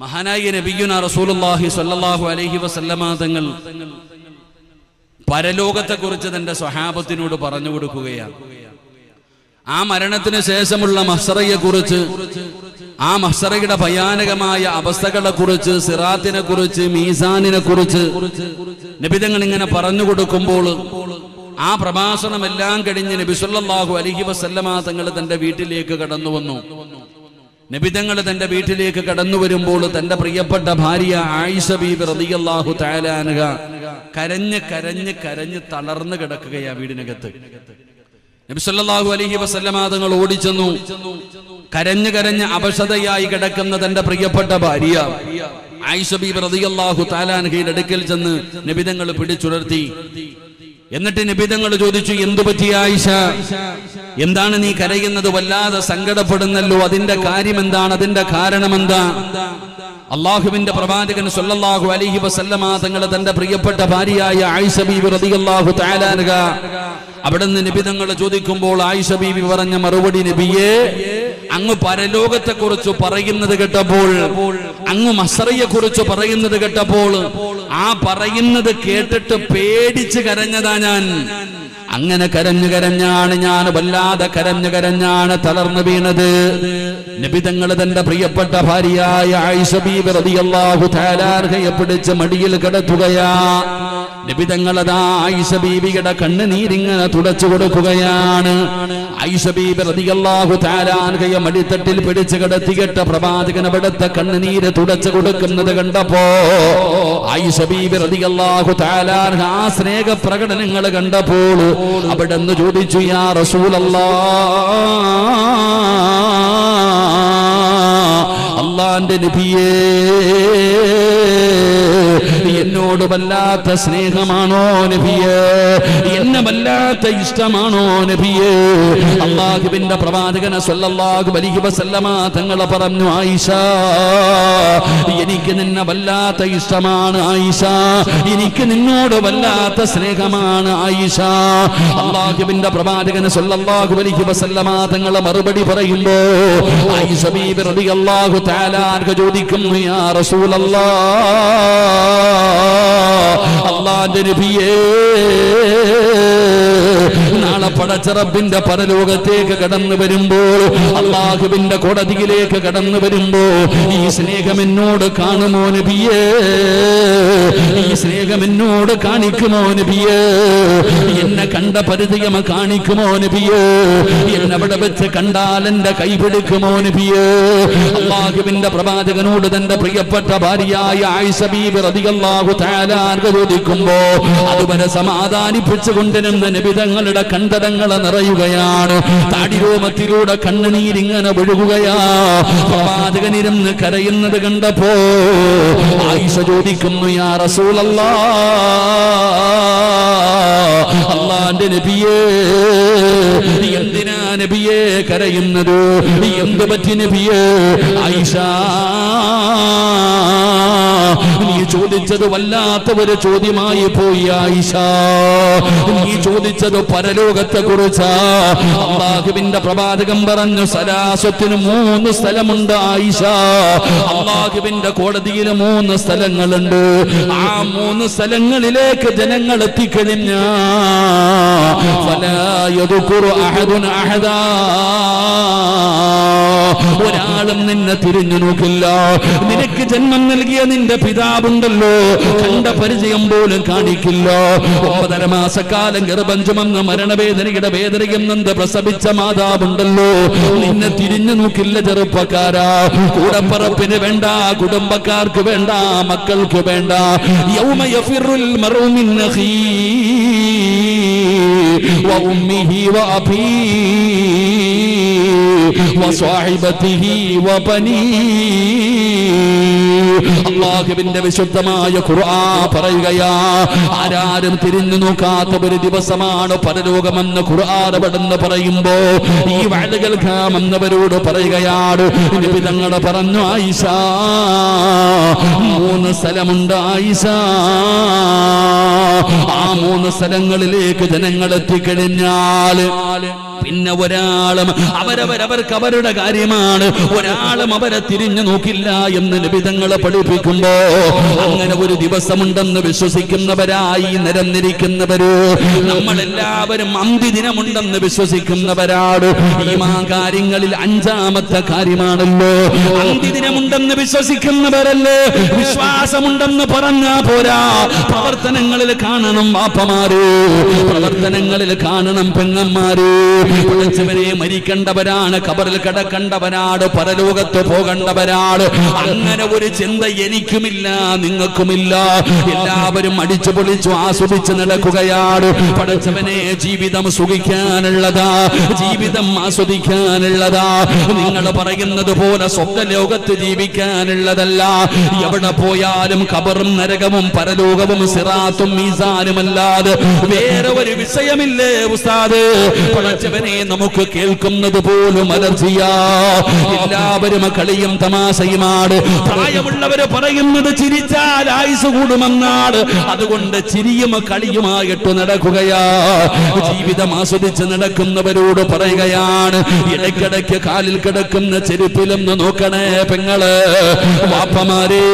മഹാനായ നബിയുനാ റസൂലുള്ളാഹി സ്വല്ലല്ലാഹു അലൈഹി വസല്ലമ തങ്ങൾ പരലോകത്തെക്കുറിച്ച് തന്റെ സ്വഹാബത്തിനോട് പറഞ്ഞു കൊടുക്കുകയാണ്. ആ മരണത്തിന് ശേഷമുള്ള മഹ്ശറയെക്കുറിച്ച്, ആ മഹ്ശറയുടെ ഭയാനകമായ അവസ്ഥകളെ കുറിച്ച്, സിറാത്തിനെ കുറിച്ച്, മീസാനിനെ കുറിച്ച് നബി തങ്ങൾ ഇങ്ങനെ പറഞ്ഞു കൊടുക്കുമ്പോൾ ആ പ്രഭാഷണമെല്ലാം കഴിഞ്ഞ് നബി സല്ലല്ലാഹു അലൈഹി വസല്ലമ തങ്ങൾ തന്റെ വീട്ടിലേക്ക് കടന്നു വന്നു. നബി തങ്ങൾ തന്റെ വീട്ടിലേക്ക് കടന്നു വരുമ്പോൾ തന്റെ പ്രിയപ്പെട്ട ഭാര്യ ആയിഷ ബീബി റളിയല്ലാഹു തആല അൻഹ കരഞ്ഞ് കരഞ്ഞ് കരഞ്ഞ് തളർന്നു കിടക്കുകയാ വീടിനകത്ത്. നബി സല്ലല്ലാഹു അലൈഹി വസല്ലമ തങ്ങൾ ഓടിച്ചെന്നു. കരഞ്ഞ് കരഞ്ഞ് അവശതയായി കിടക്കുന്ന തന്റെ പ്രിയപ്പെട്ട ഭാര്യ ആയിഷ ബീബി റളിയല്ലാഹു തആല അൻഹയുടെ അടുക്കൽ ചെന്ന് നബി തങ്ങൾ പിടിച്ചുണർത്തി. എന്നിട്ട് നബി തങ്ങൾ ചോദിച്ചു, എന്തു പറ്റി ആയിഷ? എന്താണ് നീ കരയുന്നത്? വല്ലാതെ സങ്കടപ്പെടുന്നല്ലോ. അതിന്റെ കാര്യം എന്താണ്? അതിന്റെ കാരണം എന്താ? അള്ളാഹുവിന്റെ പ്രവാചകൻ സല്ലല്ലാഹു അലൈഹി വസല്ലമ തങ്ങൾ തന്റെ പ്രിയപ്പെട്ട ഭാര്യയായ ആയിഷ ബീബി റളിയല്ലാഹു തആല അൻഹ അവിടുന്ന് നബി തങ്ങൾ ചോദിക്കുമ്പോൾ ആയിഷ ബീബി പറഞ്ഞ മറുപടി, നബിയേ, അങ്ങ് പരലോകത്തെ കുറിച്ച് പറയുന്നത് കേട്ടപ്പോൾ, അങ്ങ് മഹ്ശറയെ കുറിച്ച് പറയുന്നത് കേട്ടപ്പോൾ ആ പറയുന്നത് കേട്ടിട്ട് പേടിച്ച് കരഞ്ഞതാ ഞാൻ. അങ്ങനെ കരഞ്ഞു കരഞ്ഞാണ് ഞാൻ, വല്ലാതെ കരഞ്ഞു കരഞ്ഞാണ് തളർന്നു വീണത്. നബി തങ്ങൾ തന്റെ പ്രിയപ്പെട്ട ഭാര്യയായ ആയിഷ ബീബി റളിയല്ലാഹു തആല അൻഹയെ പിടിച്ച് മടിയിൽ കിടത്തുകയാ. നബി തങ്ങൾ അതാ ആയിഷ ബീബിയുടെ കണ്ണുനീരിങ്ങനെ തുടച്ചു കൊടുക്കുകയാണ്. ആയിഷ ബീബി റളിയല്ലാഹു തആല അൻഹയെ മടിത്തട്ടിൽ പിടിച്ച് കിടത്തിയിട്ട് പ്രവാചകൻ അവിടുത്തെ കണ്ണുനീര് തുടച്ചു കൊടുക്കുന്നത് കണ്ടപ്പോ ആയിഷ ബീബി റളിയല്ലാഹു തആല അൻഹ ആ സ്നേഹ പ്രകടനങ്ങൾ കണ്ടപ്പോൾ അവിടുന്ന് ചോദിച്ചു, യാ റസൂലല്ലാഹ്, അല്ലാഹുവിന്റെ നബിയേ, എന്നോട് വല്ലാത്ത സ്നേഹമാണോ നബിയേ? എന്നെ വല്ലാത്ത ഇഷ്ടമാണോ നബിയേ? അല്ലാഹുവിന്റെ പ്രവാചകൻ സല്ലല്ലാഹു അലൈഹി വസല്ലമ തങ്ങൾ പറഞ്ഞു, ആയിഷ, എനിക്ക് നിന്നെ വല്ലാത്ത ഇഷ്ടമാണ് ആയിഷ, എനിക്ക് നിന്നോട് വല്ലാത്ത സ്നേഹമാണ് ആയിഷ. അല്ലാഹുവിന്റെ പ്രവാചകൻ സല്ലല്ലാഹു അലൈഹി വസല്ലമ തങ്ങൾ മറുപടി പറയുമ്പോ ആയിഷ ബീബി റളിയല്ലാഹു തആല അൻഹ ചോദിക്കുന്നു, യാ റസൂലല്ലാഹ്, അല്ലാഹുവിന്റെ നബിയേ, നാളെ പടച്ച റബ്ബിന്റെ പരലോകത്തേക്ക് കടന്നു വരുമ്പോൾ, അല്ലാഹുവിന്റെ കോടതിയിലേക്ക് കടന്നു വരുമ്പോ ഈ സ്നേഹം എന്നോട് കാണുമോ നബിയേ? ഈ സ്നേഹം എന്നോട് കാണിക്കുമോ നബിയേ? എന്നെ കണ്ട പരിചയം കാണിക്കുമോ നബിയേ? എന്നെ അവിടെ വെച്ച് കണ്ടാൽ എന്റെ കൈ പിടിക്കുമോ നബിയേ? അല്ലാഹുവിന്റെ പ്രവാചകനോട് തന്റെ പ്രിയപ്പെട്ട ഭാര്യയായ ആയിഷ ബീബി റളിയല്ലാഹു തആല അൻഹ ചോദിക്കുമ്പോ അതുവരെ സമാധാനിപ്പിച്ചുകൊണ്ടിരുന്ന നബി തങ്ങളുടെ കണ്ടടങ്ങളെ നിറയുകയാണ്. താടിരോമത്തിലൂടെ കണ്ണുനീരിങ്ങനെ ഒഴുകുകയാ. പ്രവാചകനിരുന്ന് കരയുന്നത് കണ്ടപ്പോ ആയിഷ ചോദിക്കുന്നു, യാ റസൂലല്ലാഹ്, അല്ലാഹുവിന്റെ നബിയേ, എന്തിനാ നബിയേ കരയുന്നത്? എന്ത് പറ്റി നബിയേ? ആയിഷ, നീ ചോദിച്ചത് വല്ലാത്ത ഒരു ചോദ്യമായി പോയി ആയിഷ. നീ ചോദിച്ചത് പരലോകത്തെ കുറിച്ചാ. അല്ലാഹുവിന്റെ പ്രവാചകൻ പറഞ്ഞു, സലാസത്തിന് 3 സ്ഥലമുണ്ട് ആയിഷ. അല്ലാഹുവിന്റെ കോടതിയിൽ 3 സ്ഥലങ്ങളുണ്ട്. ആ 3 സ്ഥലങ്ങളിലേക്ക് ജനങ്ങൾ എത്തിക്കഴിഞ്ഞ ഒരാളും നിന്നെ തിരിഞ്ഞു നോക്കില്ല. നിനക്ക് ജന്മം നൽകിയ നിന്റെ പിതാവുണ്ടല്ലോ, കണ്ട പരിചയം പോലും കാണിക്കില്ല. 9.5 മാസക്കാലം ഗർഭം ചുമന്ന് മരണവേദനയുടെ വേദനയും നന്ദ് പ്രസവിച്ച മാതാവുണ്ടല്ലോ, നിന്നെ തിരിഞ്ഞു നോക്കില്ല ചെറുപ്പക്കാരാ. കൂടപ്പറപ്പിന് വേണ്ട, കുടുംബക്കാർക്ക് വേണ്ട, മക്കൾക്ക് വേണ്ട. യൗമ യഫിറുൽ മർഉ മിൻ അഖീഹി വഉമ്മിഹി വഅബീഹി വസ്വാഹിബതിഹി വബനീഹി. അല്ലാഹുവിന്റെ വിശുദ്ധമായ ഖുർആൻ പറയുകയാ, ആരാരും തിരിഞ്ഞു നോക്കാത്ത ഒരു ദിവസമാണ് പരലോകമെന്ന് ഖുർആൻ അവിടുന്ന് പറയുമ്പോ ഈ വഅദ് കേൾക്കാമെന്നവരോട് പറയുകയാണ്. നബി തങ്ങൾ പറഞ്ഞു, ആയിഷ, 3 സ്ഥലമുണ്ട് ആയിഷ. ആ 3 സ്ഥലങ്ങളിലേക്ക് ജനങ്ങൾ എത്തിക്കഴിഞ്ഞാൽ പിന്നെ ഒരാളും അവരവർക്ക് അവരുടെ കാര്യമാണ്, ഒരാളും അവരെ തിരിഞ്ഞു നോക്കില്ല എന്ന് നബി തങ്ങൾ പഠിപ്പിക്കുമ്പോ അങ്ങനെ ഒരു ദിവസമുണ്ടെന്ന് വിശ്വസിക്കുന്നവരായി നിരന്നിരിക്കുന്നവര് നമ്മളെല്ലാവരും അന്ത്യദിനമുണ്ടെന്ന് വിശ്വസിക്കുന്നവരാണ്. ഈമാൻ കാര്യങ്ങളിൽ അഞ്ചാമത്തെ കാര്യമാണല്ലോ അന്ത്യദിനമുണ്ടെന്ന് വിശ്വസിക്കുന്നവരല്ലേ. വിശ്വാസമുണ്ടെന്ന് പറഞ്ഞാ പോരാ, പ്രവർത്തനങ്ങളിൽ കാണണം വാപ്പമാര്, പ്രവർത്തനങ്ങളിൽ കാണണം പെങ്ങന്മാര്. പഠിച്ചവരെ മരിക്കേണ്ടവരാണ്, ഖബറിൽ കിടക്കേണ്ടവരാണ്, പരലോകത്ത് പോകേണ്ടവരാണ്. അങ്ങനെ ഒരു ചിന്ത എനിക്കുമില്ല നിങ്ങൾക്കുമില്ല. എല്ലാവരും അടിച്ചു പൊളിച്ചു ആസ്വദിച്ച് നടക്കുകയാണ്. പഠിച്ചവനെ ജീവിതം സുഖിക്കാനുള്ളതാ, ജീവിതം ആസ്വദിക്കാനുള്ളതാ. നിങ്ങൾ പറയുന്നത് പോലെ സ്വർഗ്ഗലോകത്ത് ജീവിക്കാനുള്ളതല്ല. എവിടെ പോയാലും ഖബറും നരകവും പരലോകവും സിറാത്തും മീസാനുമല്ലാതെ വേറെ ഒരു വിഷയമില്ലേ ഉസ്താദ്? പഠിച്ചവനെ നമുക്ക് കേൾക്കുന്നത് പോലും അലർജിയാ. എല്ലാവരും കളിയും തമാശയുമാണ്. പ്രായമുള്ളവര് പറയുന്നത് ചിരിച്ചാൽ ആയുസ് കൂടുമെന്നാണ്. അതുകൊണ്ട് ചിരിയും കളിയുമായിട്ട് നടക്കുകയാ. ജീവിതം ആസ്വദിച്ച് നടക്കുന്നവരോട് പറയുകയാണ്, ഇടയ്ക്കിടയ്ക്ക് കാലിൽ കിടക്കുന്ന ചെരുപ്പിലൊന്ന് നോക്കണേ പെങ്ങള്. വാപ്പമാരേ,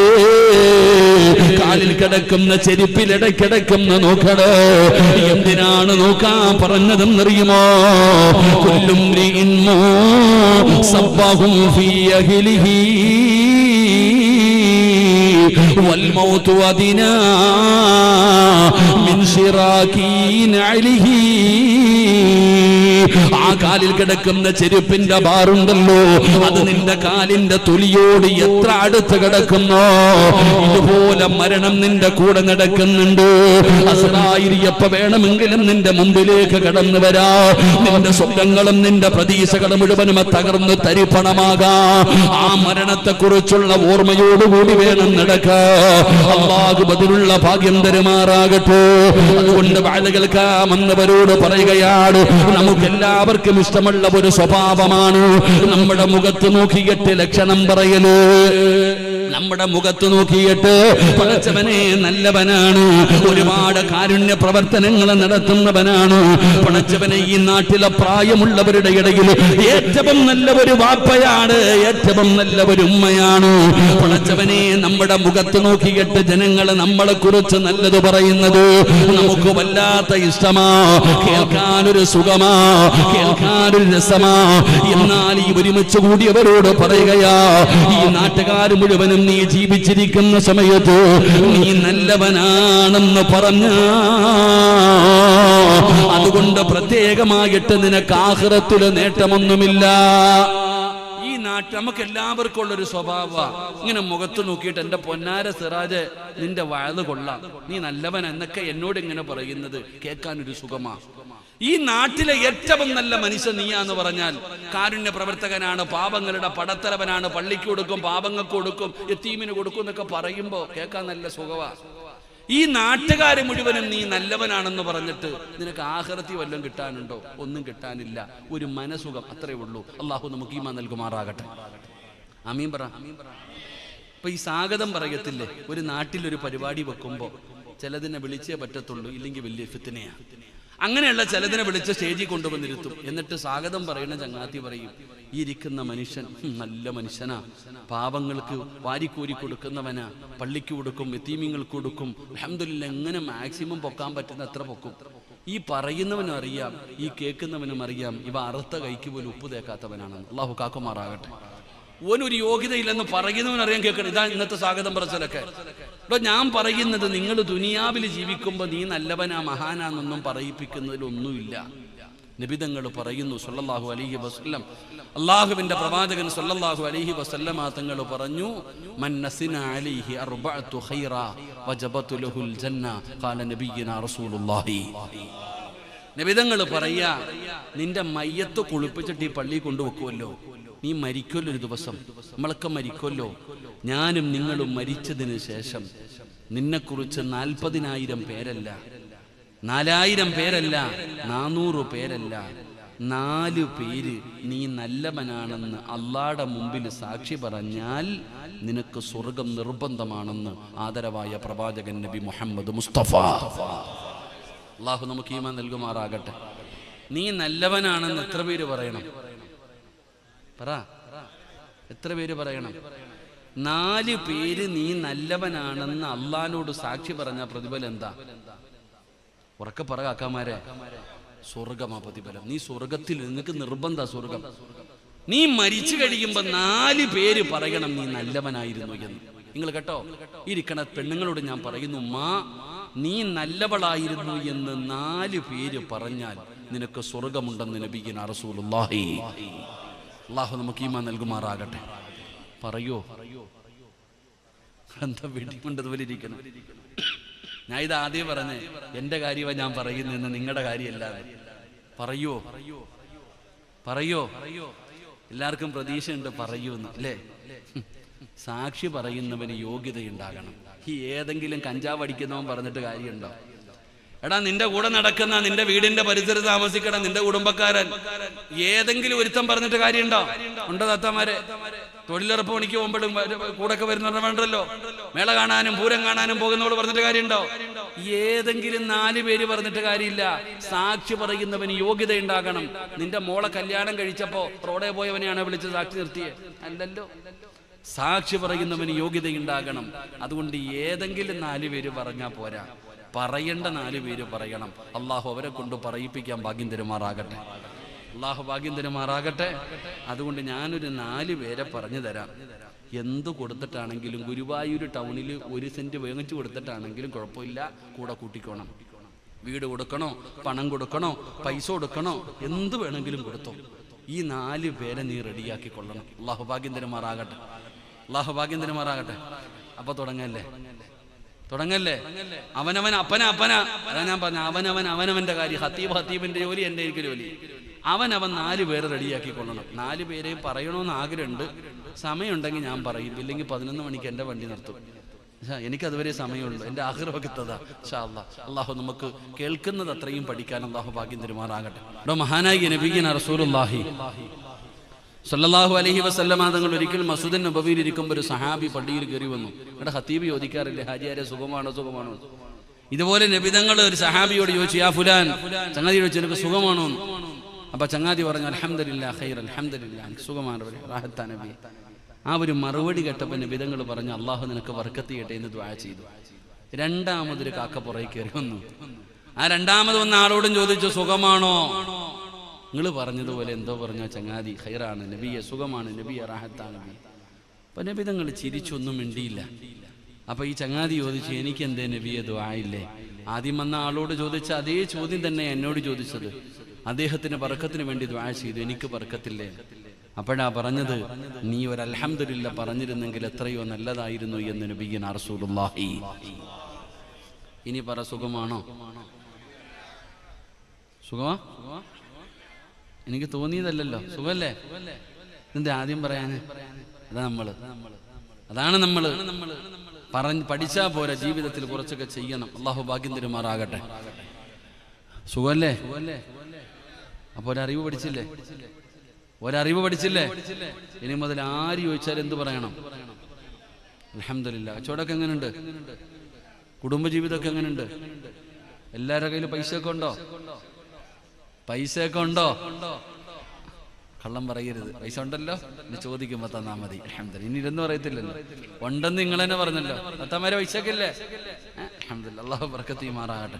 കാലിൽ കിടക്കുന്ന ചെരുപ്പിൽ ഇടയ്ക്കിടയ്ക്കൊന്ന് നോക്കണേ. എന്തിനാണ് നോക്കാൻ പറഞ്ഞതെന്നറിയുമോ? കുല്ലും സബ്ബഹും ഫീ അഹ്ലിഹി والموت أدنى من شراك نعله. ആ കാലിൽ കിടക്കുന്ന ചെരുപ്പിന്റെ ബാറുണ്ടല്ലോ, അത് നിന്റെ കാലിന്റെ തൊലിയോട് എത്ര അടുത്ത് കിടക്കുന്നോ ഇതുപോലെ മരണം നിന്റെ കൂടെ നടക്കുന്നുണ്ട്. അസ്രായിൽ എപ്പോ വേണമെങ്കിലും നിന്റെ മുമ്പിലേക്ക് കടന്നു വരാ. നിന്റെ സ്വപ്നങ്ങളും നിന്റെ പ്രതീക്ഷകളും മുഴുവനും തകർന്ന് തരിപ്പണമാകാം. ആ മരണത്തെ കുറിച്ചുള്ള ഓർമ്മയോടുകൂടി വേണം നടക്കാൻ. അല്ലാഹു അതിനുള്ള ഭാഗ്യം തരുമാറാകട്ടെ. അതുകൊണ്ട് വാഴ കേൾക്കാമെന്നവരോട് പറയുകയാണ്, നമുക്കെല്ലാവർക്കും ഇഷ്ടമുള്ള ഒരു സ്വഭാവമാണ് നമ്മുടെ മുഖത്ത് നോക്കിയിട്ട് ലക്ഷണം പറയല്. നമ്മുടെ മുഖത്ത് നോക്കിയിട്ട് പഠിച്ചവനെ നല്ലവനാണ്, ഒരുപാട് കാരുണ്യ പ്രവർത്തനങ്ങൾ നടത്തുന്നവനാണ്. പഠിച്ചവനെ ഈ നാട്ടിലെ പ്രായമുള്ളവരുടെ ഇടയിൽ ഏറ്റവും നല്ല ഒരു വാപ്പയാണ്, ഏറ്റവും നല്ല ഒരു ഉമ്മയാണ്. പഠിച്ചവനെ നമ്മുടെ മുഖത്ത് നോക്കിയിട്ട് ജനങ്ങൾ നമ്മളെ കുറിച്ച് നല്ലത് പറയുന്നത് നമുക്ക് വല്ലാത്ത ഇഷ്ടമാ, കേൾക്കാനൊരു സുഖമാ, കേൾക്കാനൊരു രസമാ. എന്നാൽ ഈ ഒരുമിച്ച് കൂടിയവരോട് പറയുകയാ, ഈ നാട്ടുകാർ മുഴുവനും നീ ജീവിച്ചിരിക്കുന്ന സമയത്ത് നീ നല്ലവനാണെന്ന് പറഞ്ഞ, അതുകൊണ്ട് പ്രത്യേകമായിട്ട് നിനക്ക് ആഖിറത്തിൽ നേട്ടമൊന്നുമില്ല. ഈ നാട്ടിൽ നമുക്ക് എല്ലാവർക്കും ഉള്ളൊരു സ്വഭാവ, ഇങ്ങനെ മുഖത്ത് നോക്കിയിട്ട് എന്റെ പൊന്നാര സിറാജ് നിന്റെ വയത് കൊള്ളാം, നീ നല്ലവൻ എന്നൊക്കെ എന്നോട് ഇങ്ങനെ പറയുന്നത് കേൾക്കാനൊരു സുഖമാ. ഈ നാട്ടിലെ ഏറ്റവും നല്ല മനുഷ്യൻ നീയാന്ന് പറഞ്ഞാൽ കാരുണ്യ പ്രവർത്തകനാണ്, പാപങ്ങളുടെ പടത്തലവനാണ്, പള്ളിക്ക് കൊടുക്കും, പാപങ്ങൾക്ക് കൊടുക്കും, യതീമിന് കൊടുക്കും എന്നൊക്കെ പറയുമ്പോ കേൾക്കാൻ നല്ല സുഖമാ. ഈ നാട്ടുകാരെ മുഴുവനും നീ നല്ലവനാണെന്ന് പറഞ്ഞിട്ട് നിനക്ക് ആഖിറത്തിൽ വല്ലതും കിട്ടാനുണ്ടോ? ഒന്നും കിട്ടാനില്ല, ഒരു മനസുഖം, അത്രേ ഉള്ളൂ. അള്ളാഹു നമുക്ക് ഈമാൻ നൽകുമാറാകട്ടെ. ആമീൻ പറ. ഇപ്പൊ ഈ സ്വാഗതം പറയത്തില്ലേ, ഒരു നാട്ടിലൊരു പരിപാടി വെക്കുമ്പോ ചിലതിനെ വിളിച്ചേ പറ്റത്തുള്ളൂ, ഇല്ലെങ്കിൽ വലിയ ഫിത്നയാ. അങ്ങനെയുള്ള ചിലതിനെ വിളിച്ച് സ്റ്റേജിൽ കൊണ്ടുവന്നിരുത്തും. എന്നിട്ട് സ്വാഗതം പറയുന്ന ചങ്ങാത്തി പറയും, ഈ ഇരിക്കുന്ന മനുഷ്യൻ നല്ല മനുഷ്യനാ, പാവങ്ങൾക്ക് വാരിക്കോരി കൊടുക്കുന്നവനാ, പള്ളിക്ക് കൊടുക്കും, യതീമിങ്ങൾക്ക് കൊടുക്കും, അൽഹംദുലില്ലാഹ് എങ്ങനെ മാക്സിമം പൊക്കാൻ പറ്റുന്ന അത്ര പൊക്കും. ഈ പറയുന്നവനും അറിയാം, ഈ കേൾക്കുന്നവനും അറിയാം, ഇവ അറുത്ത കൈക്ക് പോലും ഉപ്പ് തേക്കാത്തവനാണെന്ന്. അള്ളാഹു കാക്കുമാറാകട്ടെ. ഓനൊരു യോഗ്യതയില്ലെന്ന് പറയുന്നവനറിയാൻ കേൾക്കണം. ഇതാ ഇന്നത്തെ സ്വാഗതം പറച്ചിലൊക്കെ. അപ്പൊ ഞാൻ പറയുന്നത്, നിങ്ങൾ ദുനിയാവിൽ ജീവിക്കുമ്പോൾ നീ നല്ലവനാ മഹാനാന്നൊന്നും പറയിപ്പിക്കുന്നതിലൊന്നുമില്ല. നബിതങ്ങൾ പറയുന്നു സല്ലല്ലാഹു അലൈഹി വസല്ലം, അല്ലാഹുവിന്റെ പ്രവാചകൻ സല്ലല്ലാഹു അലൈഹി വസല്ലമ തങ്ങൾ പറഞ്ഞു, മൻ നസിന അലൈഹി അർബഅതു ഖൈറാ വജബതു ലഹുൽ ജന്ന ഖാല നബിയുനാ റസൂലുള്ളാഹി. നബിതങ്ങൾ പറയാ, നിന്റെ മയ്യത്ത് കുളിപ്പിച്ചിട്ട് ഈ പള്ളി കൊണ്ടുവെക്കുമല്ലോ, നീ മരിക്കുമല്ലോ ഒരു ദിവസം, നമ്മളൊക്കെ മരിക്കുമല്ലോ. ഞാനും നിങ്ങളും മരിച്ചതിന് ശേഷം നിന്നെക്കുറിച്ച് 40,000 പേരല്ല, 4,000 പേരല്ല, 400 പേരല്ല, 4 പേര് നീ നല്ലവനാണെന്ന് അള്ളാഹുടെ മുമ്പിൽ സാക്ഷി പറഞ്ഞാൽ നിനക്ക് സ്വർഗം നിർബന്ധമാണെന്ന് ആദരവായ പ്രവാചകൻ നബി മുഹമ്മദ് മുസ്തഫ. അള്ളാഹു നമുക്ക് ഈമാൻ നൽകുമാറാകട്ടെ. നീ നല്ലവനാണെന്ന് എത്ര പേര് പറയണം? പറ, എത്ര പേര് പറയണം? 4 പേര് നീ നല്ലവനാണെന്ന് അള്ളാനോട് സാക്ഷി പറഞ്ഞ പ്രതിഫലം എന്താ? ഉറക്കെ പറ കാക്കാമാരെ, സ്വർഗമാ പ്രതിഫലം. നീ സ്വർഗത്തിൽ, നിനക്ക് നിർബന്ധ സ്വർഗം. നീ മരിച്ചു കഴിയുമ്പോ 4 പേര് പറയണം നീ നല്ലവനായിരുന്നു എന്ന്. നിങ്ങൾ കേട്ടോ, ഇരിക്കണ പെണ്ണുങ്ങളോട് ഞാൻ പറയുന്നു, നീ നല്ലവളായിരുന്നു എന്ന് 4 പേര് പറഞ്ഞാൽ നിനക്ക് സ്വർഗമുണ്ടെന്ന് നബിയുനാ റസൂലുള്ളാഹി. അല്ലാഹു നമുക്ക് ഈമാൻ നൽകുമാറാകട്ടെ. പറയോ? എന്താ വെടികൊണ്ടതുപോലെ ഇരിക്കണം? ഞാൻ ഇത് ആദ്യം പറഞ്ഞേ, എന്റെ കാര്യമാണ് ഞാൻ പറയുന്നതെന്ന്, നിങ്ങളുടെ കാര്യമല്ലാതെ. പറയോ? പറയോ? എല്ലാവർക്കും പ്രതീക്ഷയുണ്ട് പറയൂന്ന്, അല്ലേ? സാക്ഷി പറയുന്നവന് യോഗ്യതയുണ്ടാകണം. ഈ ഏതെങ്കിലും കഞ്ചാവ് അടിക്കുന്നവൻ പറഞ്ഞിട്ട് കാര്യമുണ്ടോ? എടാ, നിന്റെ കൂടെ നടക്കുന്ന, നിന്റെ വീടിന്റെ പരിസരത്ത് താമസിക്കണം നിന്റെ കുടുംബക്കാരൻ ഏതെങ്കിലും ഒരുത്തം പറഞ്ഞിട്ട് കാര്യമുണ്ടോ? ഉണ്ടോ താത്താമാരെ? തൊഴിലുറപ്പ് പണിക്ക് പോകുമ്പോഴും കൂടെ വരുന്നവരുടെ വേണ്ടല്ലോ, മേള കാണാനും പൂരം കാണാനും പോകുന്നവരോട് പറഞ്ഞിട്ട് കാര്യമുണ്ടോ? ഏതെങ്കിലും 4 പേര് പറഞ്ഞിട്ട് കാര്യമില്ല. സാക്ഷി പറയുന്നവന് യോഗ്യത ഉണ്ടാകണം. നിന്റെ മോളെ കല്യാണം കഴിച്ചപ്പോ റോഡേ പോയവനെയാണ് വിളിച്ച് സാക്ഷി നിർത്തിയേ? അല്ലല്ലോ. സാക്ഷി പറയുന്നവന് യോഗ്യത ഉണ്ടാകണം. അതുകൊണ്ട് ഏതെങ്കിലും 4 പേര് പറഞ്ഞാൽ പോരാ, പറയേണ്ട 4 പേര് പറയണം. അള്ളാഹു അവരെ കൊണ്ട് പറയിപ്പിക്കാൻ ഭാഗ്യം തരുമാറാകട്ടെ. അള്ളാഹു ഭാഗ്യം തരുമാറാകട്ടെ. അതുകൊണ്ട് ഞാനൊരു 4 പേരെ പറഞ്ഞു തരാം. എന്ത് കൊടുത്തിട്ടാണെങ്കിലും, ഗുരുവായൂർ ടൗണിൽ 1 സെന്റ് വാങ്ങിച്ചു കൊടുത്തിട്ടാണെങ്കിലും കുഴപ്പമില്ല, കൂടെ കൂട്ടിക്കോണം. വീട് കൊടുക്കണോ, പണം കൊടുക്കണോ, പൈസ കൊടുക്കണോ, എന്ത് വേണമെങ്കിലും കൊടുത്തോ. ഈ 4 പേരെ നീ റെഡിയാക്കി കൊള്ളണം. അള്ളാഹു ഭാഗ്യം തരുമാറാകട്ടെ. അള്ളാഹു ഭാഗ്യം തരുമാറാകട്ടെ. അപ്പൊ തുടങ്ങല്ലേ? അവനവൻ അപ്പന. അതാ ഞാൻ പറഞ്ഞ, അവനവന്റെ കാര്യം. ഹത്തീബിന്റെ ജോലി, എൻ്റെ ജോലി. അവനവൻ 4 പേരെ റെഡിയാക്കി കൊള്ളണം. 4 പേരെയും പറയണമെന്ന് ആഗ്രഹമുണ്ട്. സമയമുണ്ടെങ്കിൽ ഞാൻ പറയും, ഇല്ലെങ്കിൽ 11 മണിക്ക് എൻ്റെ വണ്ടി നിർത്തും. എനിക്കതുവരെ സമയമുള്ളൂ. എൻ്റെ ആഗ്രഹത്തതാ. ഇൻഷാ അല്ലാഹ്. അള്ളാഹു നമുക്ക് കേൾക്കുന്നത് അത്രയും പഠിക്കാൻ അള്ളാഹു ഭാഗ്യം തരുമാറാകട്ടെ. മഹാനായി നബിയുനാ റസൂലുള്ളാഹി സല്ലല്ലാഹു അലൈഹി വസല്ലമ തങ്ങൾ ഒരിക്കൽ മസ്ജിദുൻ നബവിയിൽ ഇരിക്കുമ്പോൾ ഒരു സഹാബി പള്ളിയിൽ കയറി വന്നു. ഇവിടെ ഖതീബ് ചോദിക്കാറില്ലേ, ഹാജിയാരെ സുഖമാണോ? ഇതുപോലെ നബി തങ്ങൾ ഒരു സഹാബിയോട് ചോദിച്ചു, യാ ഫുലാൻ, ചങ്ങാതി ചോദിച്ചു, എനിക്ക് സുഖമാണോ? അപ്പൊ ചങ്ങാതി പറഞ്ഞു, അൽഹംദുലില്ലാഹ് ഖൈർ, അൽഹംദുലില്ലാഹ്, എനിക്ക് സുഖമാണ്, റാഹത്താ നബി. ആ ഒരു മറുപടി കേട്ടപ്പോൾ നബി തങ്ങൾ പറഞ്ഞു, അള്ളാഹു നിനക്ക് ബർക്കത്ത് ചെയ്യട്ടെ എന്ന് ദുആ ചെയ്തു. രണ്ടാമതൊരു കാക്ക പുറകെ കയറി വന്നു. ആ രണ്ടാമത് വന്ന ആളോടും ചോദിച്ചു, സുഖമാണോ? നിങ്ങൾ പറഞ്ഞതുപോലെ എന്തോ പറഞ്ഞോ ചങ്ങാതി, ഖൈറാണ് നബിയെ, സുഖമാണ് നബിയെ, റാഹത്താണ് നബി. അപ്പൊ നബി തങ്ങൾ ചിരിച്ചൊന്നും മിണ്ടിയില്ല. അപ്പൊ ഈ ചങ്ങാതി ചോദിച്ചു, എനിക്ക് എന്തേ നബിയെ ദുആ ഇല്ലേ? ആദ്യം വന്ന ആളോട് ചോദിച്ച അതേ ചോദ്യം തന്നെ എന്നോട് ചോദിച്ചത്. അദ്ദേഹത്തിന് ബർക്കത്തിന് വേണ്ടി ദുആ ചെയ്തു, എനിക്ക് ബർക്കത്തില്ലേ? അപ്പോഴാ പറഞ്ഞത്, നീ ഒരു അൽഹംദുലില്ലാ പറഞ്ഞിരുന്നെങ്കിൽ എത്രയോ നല്ലതായിരുന്നു എന്ന് നബിയുനാ റസൂലുള്ളാഹി. ഇനി പറ, സുഖമാണോ? സുഖമാ? എനിക്ക് തോന്നിയതല്ലല്ലോ, സുഖല്ലേ? ഇതിന്റെ ആദ്യം പറയാന് അതാണ് നമ്മള് പഠിച്ചാ പോരാ, ജീവിതത്തിൽ കുറച്ചൊക്കെ ചെയ്യണം. അള്ളാഹു ഭാഗ്യം തരുമാറാകട്ടെ. സുഖല്ലേ? അപ്പൊ ഒരറിവ് പഠിച്ചില്ലേ? ഇനി മുതൽ ആര് ചോദിച്ചാൽ എന്ത് പറയണം? അൽഹംദുലില്ലാ. കച്ചവടമൊക്കെ എങ്ങനെയുണ്ട്? കുടുംബജീവിതമൊക്കെ എങ്ങനെയുണ്ട്? എല്ലാവരുടെ കയ്യിൽ പൈസയൊക്കെ ഉണ്ടോ? കള്ളം പറയരുത്. പൈസ ഉണ്ടല്ലോ എന്ന് ചോദിക്കുമ്പോ തന്നാ മതി. അൽഹംദുലില്ലാ. ഇനി ഇതൊന്നും പറയത്തില്ലല്ലോ, ഉണ്ടെന്ന് നിങ്ങൾ തന്നെ പറഞ്ഞല്ലോ. തത്തമാരെ പൈസയൊക്കെ ഇല്ലേ? അൽഹംദുലില്ലാ. അല്ലാഹു ബർക്കത്ത് ചെയ്യുമാറാകട്ടെ.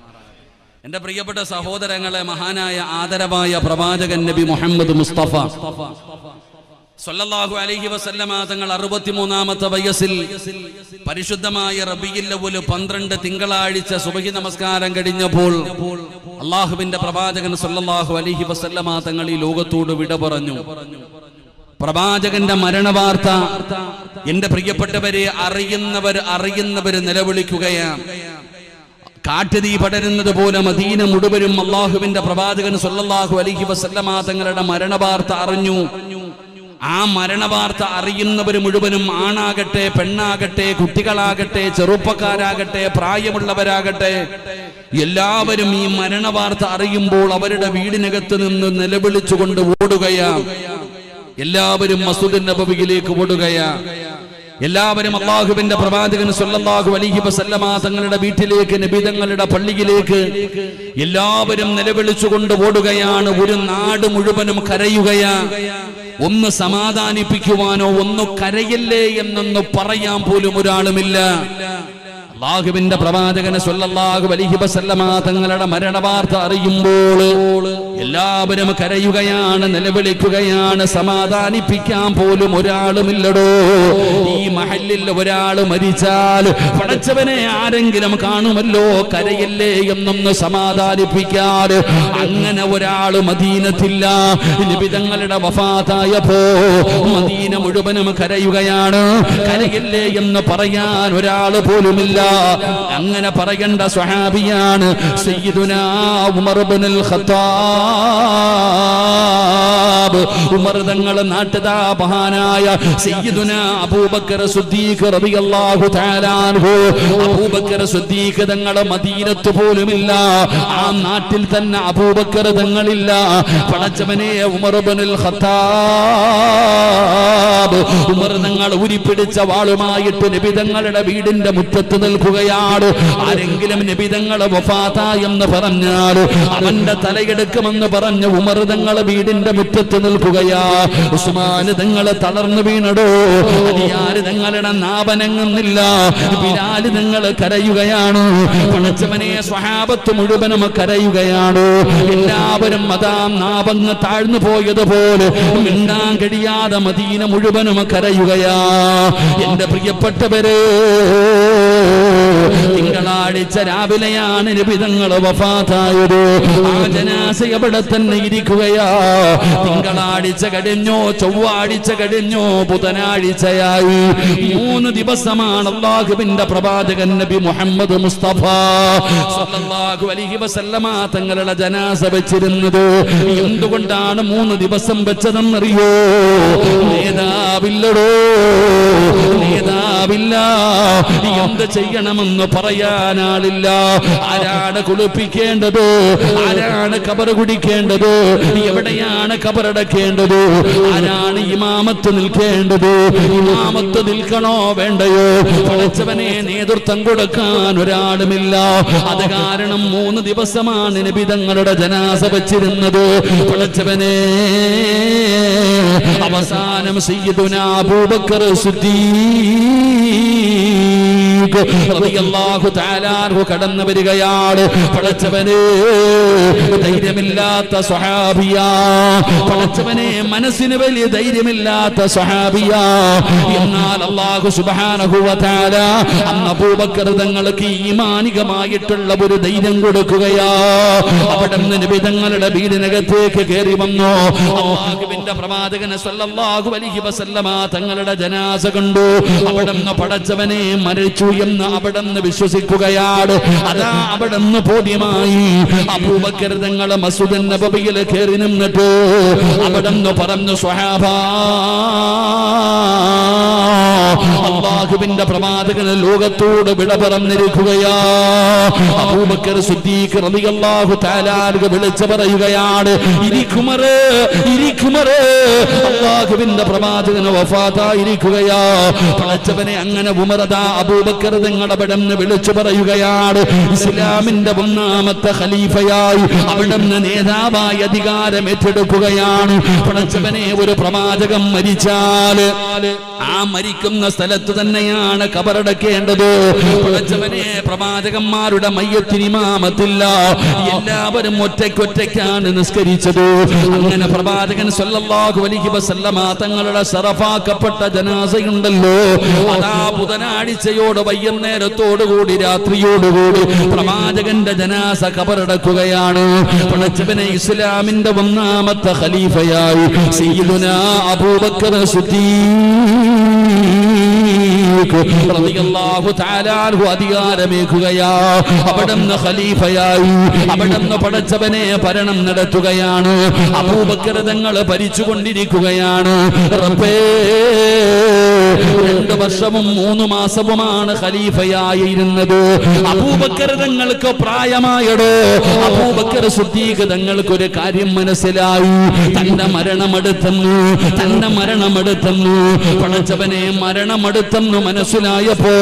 എന്റെ പ്രിയപ്പെട്ട സഹോദരങ്ങളെ, മഹാനായ ആദരവായ പ്രവാചകൻ നബി മുഹമ്മദ് മുസ്തഫ സല്ലല്ലാഹു അലൈഹി വസല്ലമ തങ്ങൾ 63ാമത്തെ വയസ്സിൽ പരിശുദ്ധമായ റബീഉൽ അവ്വൽ 12 തിങ്കളാഴ്ച സുബഹി നമസ്കാരം കഴിഞ്ഞപ്പോൾ അല്ലാഹുവിന്റെ പ്രവാചകൻ സല്ലല്ലാഹു അലൈഹി വസല്ലമ തങ്ങൾ ഈ ലോകത്തോട് വിട പറഞ്ഞു. പ്രവാചകന്റെ മരണവാർത്ത എന്റെ പ്രിയപ്പെട്ടവരെ അറിയുന്നവർ നിലവിളിക്കുകയാണ്. കാട്ടുതീ പടരുന്നത് പോലെ മദീന മുഴുവനും അല്ലാഹുവിന്റെ പ്രവാചകൻ സല്ലല്ലാഹു അലൈഹി വസല്ലമ തങ്ങളുടെ മരണവാർത്ത അറിഞ്ഞു. ആ മരണവാർത്ത അറിയുന്നവർ മുഴുവനും, ആണാകട്ടെ പെണ്ണാകട്ടെ, കുട്ടികളാകട്ടെ ചെറുപ്പക്കാരാകട്ടെ പ്രായമുള്ളവരാകട്ടെ, എല്ലാവരും ഈ മരണവാർത്ത അറിയുമ്പോൾ അവരുടെ വീടിനകത്ത് നിന്ന് നിലവിളിച്ചുകൊണ്ട് ഓടുകയാണ്. എല്ലാവരും മസ്ജിദുൻ നബവിയിലേക്ക് ഓടുകയാണ്. എല്ലാവരും അല്ലാഹുവിന്റെ പ്രവാചകൻ സ്വല്ലല്ലാഹു അലൈഹി വസല്ലമ തങ്ങളുടെ വീട്ടിലേക്ക്, നബി തങ്ങളുടെ പള്ളിയിലേക്ക് എല്ലാവരും നിലവിളിച്ചുകൊണ്ട് ഓടുകയാണ്. ഒരു നാട് മുഴുവനും കരയുകയാണ്. ഒന്ന് സമാധാനിപ്പിക്കുവാനോ ഒന്ന് കരയല്ലേ എന്നൊന്ന് പറയാൻ പോലും ഒരാളുമില്ല. അല്ലാഹുവിന്റെ പ്രവാചകൻ സ്വല്ലല്ലാഹു അലൈഹി വസല്ലമ തങ്ങളുടെ മരണവാർത്ത അറിയുമ്പോൾ എല്ലാവരും കരയുകയാണ്, നിലവിളിക്കുകയാണ്. സമാധാനിപ്പിക്കാൻ പോലും ഒരാളുമില്ലടോ. ഈ മഹല്ലിൽ ഒരാൾ മരിച്ചാൽ പടച്ചവനെ ആരെങ്കിലും കാണുമല്ലോ, കരയല്ലേ എന്നൊന്ന് സമാധാനിപ്പിക്കാൻ. അങ്ങനെ ഒരാൾ മദീനത്തില്ല. നബി തങ്ങളുടെ വഫാത്തായപ്പോ മദീന മുഴുവനും കരയുകയാണ്. കരയല്ലേ എന്ന് പറയാൻ ഒരാൾ പോലുമില്ല. അങ്ങനെ പറയേണ്ട സ്വഹാബിയാണ് സയ്യിദുനാ ഉമർ ഇബ്നുൽ ഖത്താബ്. ഉമർ തങ്ങളുടെ നാട്ടുകാ മഹാനായ സയ്യിദുനാ അബൂബക്കർ സിദ്ദീഖ് റളിയല്ലാഹു തആല അൻഹു. അബൂബക്കർ സിദ്ദീഖ് തങ്ങളുടെ മദീനത്ത് പോലുമില്ല. ആ നാട്ടിൽ തന്നെ അബൂബക്കർ തങ്ങളില്ല. പടച്ചവനെ ഉമർ ഇബ്നുൽ ഖത്താബ്. ഉമർ തങ്ങൾ ഉരിപ്പിടിച്ച വാളുമായിട്ട് നബി തങ്ങളുടെ വീടിന്റെ മുറ്റത്ത് നിൽക്കുകയാണ്. ആരെങ്കിലും നബി തങ്ങളെ വഫാത്തായെന്ന് പറഞ്ഞാൽ അവന്റെ തലയെടുക്കുമെന്ന് പറഞ്ഞ് ഉമർ തങ്ങളെ വീടിന്റെ മുറ്റത്ത് നിൽക്കുകയാ. ഉസ്മാൻ തങ്ങളെ തളർന്നു വീണടോ. അലിയാർ തങ്ങളുടെ നാവനങ്ങുന്നില്ല. ബിലാൽ തങ്ങൾ കരയുകയാണ്. പടച്ചവനെ സ്വഹാബത്ത് മുഴുവനും കരയുകയാണ്. എല്ലാവരും അതാ നാവങ്ങ് താഴ്ന്നു പോയതുപോലെ മിണ്ടാൻ കഴിയാതെ മദീന മുഴുവനും കരയുകയാ. എന്റെ പ്രിയപ്പെട്ടവരെ, തിങ്കളാഴ്ച രാവിലെയാണ് നബി തങ്ങൾ വഫാത്തായത്. ആ ജനാസ അവിടെ തന്നെ ഇരിക്കുകയാ. തിങ്കളാഴ്ച കഴിഞ്ഞോ, ചൊവ്വാഴ്ച കഴിഞ്ഞോ, ബുധനാഴ്ചയായി. 3 ദിവസമാണ് അല്ലാഹുവിന്റെ പ്രവാചകൻ നബി മുഹമ്മദ് മുസ്തഫ സല്ലല്ലാഹു അലൈഹി വസല്ലമ തങ്ങളുടെ ജനാസ വെച്ചിരുന്നത്. എന്തുകൊണ്ടാണ് 3 ദിവസം വെച്ചതെന്നറിയോ? നേതാവില്ലടോ, നേതാവില്ല. എന്ത് ചെയ്യണമെന്ന് പറയാനാളില്ല. ആരാണ് കുളിപ്പിക്കേണ്ടത്? ആരാണ് കബർ കുടിക്കേണ്ടത്? എവിടെയാണ് കബറടക്കേണ്ടത്? ആരാണ് ഇമാമത്ത് നിൽക്കേണ്ടത്? ഇമാമത്ത് നിൽക്കണോ വേണ്ടയോ? പടച്ചവനെ നേതൃത്വം കൊടുക്കാൻ ഒരാളുമില്ല. അത് കാരണം 3 ദിവസമാണ് നബി തങ്ങളുടെ ജനാസ വെച്ചിരുന്നത്. പടച്ചവനെ അവസാനം സയ്യിദുനാ അബൂബക്കർ സിദ്ദീഖ് റളിയല്ലാഹു തആല അൻഹു കടന്നു വരികയാണ്. പടച്ചവനെ ധൈര്യമില്ലാത്ത സ്വഹാബിയാ. പടച്ചവനെ മനസ്സിന് വലിയ ധൈര്യമില്ലാത്ത സ്വഹാബിയാ. എന്നാൽ അല്ലാഹു സുബ്ഹാനഹു വ തആല അന്ന് അബൂബക്കർ തങ്ങൾക്ക് ഈമാനികമായിട്ടുള്ള ഒരു ധൈര്യം കൊടുക്കുകയാ. അവിടെ നിന്ന് നബി തങ്ങളുടെ വീടിനകത്തേക്ക് കയറി വന്നു. അല്ലാഹുവിന്റെ പ്രവാചകൻ സല്ലല്ലാഹു അലൈഹി വസല്ലമ തങ്ങളുടെ ജനാസ കണ്ടു. അവിടെ നിന്ന് പടച്ചവനെ മരിച്ചു എന്ന് അവിടെ നിന്ന് വിശ്വസിക്കുകയാണ്. അതാ അവിടെ നിന്ന് ബോധ്യമായി. അബൂബക്കർ തങ്ങളെ മസ്ജിദ് നബവിയിൽ കയറി നിന്നിട്ട് അവിടെ നിന്ന് പറഞ്ഞു, സ്വഹാബാ, അല്ലാഹുവിന്റെ പ്രവാചകൻ ലോകത്തോട് വിട പറഞ്ഞിരിക്കുകയാ. അബൂബക്കർ സിദ്ദീഖ് റളിയല്ലാഹു തആല അൻഹു വിളിച്ചു പറയുകയാണ്, ഇരിക്കുമറേ, ഇരിക്കുമറേ, അല്ലാഹുവിന്റെ പ്രവാചകൻ വഫാത്തായിരിക്കുകയാ. പടച്ചവനെ അങ്ങനെ ഉമറദാ അബൂബക്കർ തങ്ങളെ അവിടെ നിന്ന് വിളിച്ചു പറയുകയാണ്. ഇസ്ലാമിന്റെ 1ാമത്തെ ഖലീഫയായി അവിടെ നിന്ന് നേതാവായി അധികാരം ഏറ്റെടുക്കുകയാണ്. പടച്ചവനെ ഒരു പ്രവാചകൻ മരിച്ചാൽ ആ മരിക്കുന്ന സ്ഥലത്ത് തന്നെയാണ് കബറടക്കേണ്ടത്. പടച്ചവനെ പ്രവാചകന്മാരുടെ മയ്യത്തിന് ഇമാമത്തില്ല. എല്ലാവരും ഒറ്റയ്ക്കൊറ്റയ്ക്കാണ് നിസ്കരിച്ചത്. അങ്ങനെ പ്രവാചകൻ സല്ലല്ലാഹു അലൈഹി വസല്ലമ തങ്ങളുടെ ശറഫാക്കപ്പെട്ട ജനാസയുണ്ടല്ലോ, അതാ ബുധനാഴ്ചയോട് വൈകുന്നേരത്തോടുകൂടി രാത്രിയോടുകൂടി പ്രവാചകന്റെ ജനാസ കബറടക്കുകയാണ്. പടച്ചവനെ ഇസ്ലാമിന്റെ 1ാമത്തെ ഖലീഫയായി സയ്യിദുനാ അബൂബക്കർ സിദ്ദീഖ് റളിയല്ലാഹു തആല അൻഹു അധികാരമേകുകയാ. അവിടുന്ന് ഖലീഫയായി. അവിടുന്ന് പടച്ചവനെ ഭരണം നടത്തുകയാണ്. അബൂബക്കർ തങ്ങൾ ഭരിച്ചുകൊണ്ടിരിക്കുകയാണ്. റബ്ബേ, 2 വർഷവും 3 മാസവുമാണ് ഖലീഫയായി ഇരുന്നത്. അബൂബക്കർ തങ്ങൾക്ക് പ്രായമായടോ. അബൂബക്കർ സിദ്ദീഖ് തങ്ങൾക്ക് ഒരു കാര്യം മനസ്സിലായി, തന്റെ മരണമെടുത്തെന്നു പടച്ചവനെ മരണമെടുത്തെന്നു മനസ്സിലായപ്പോ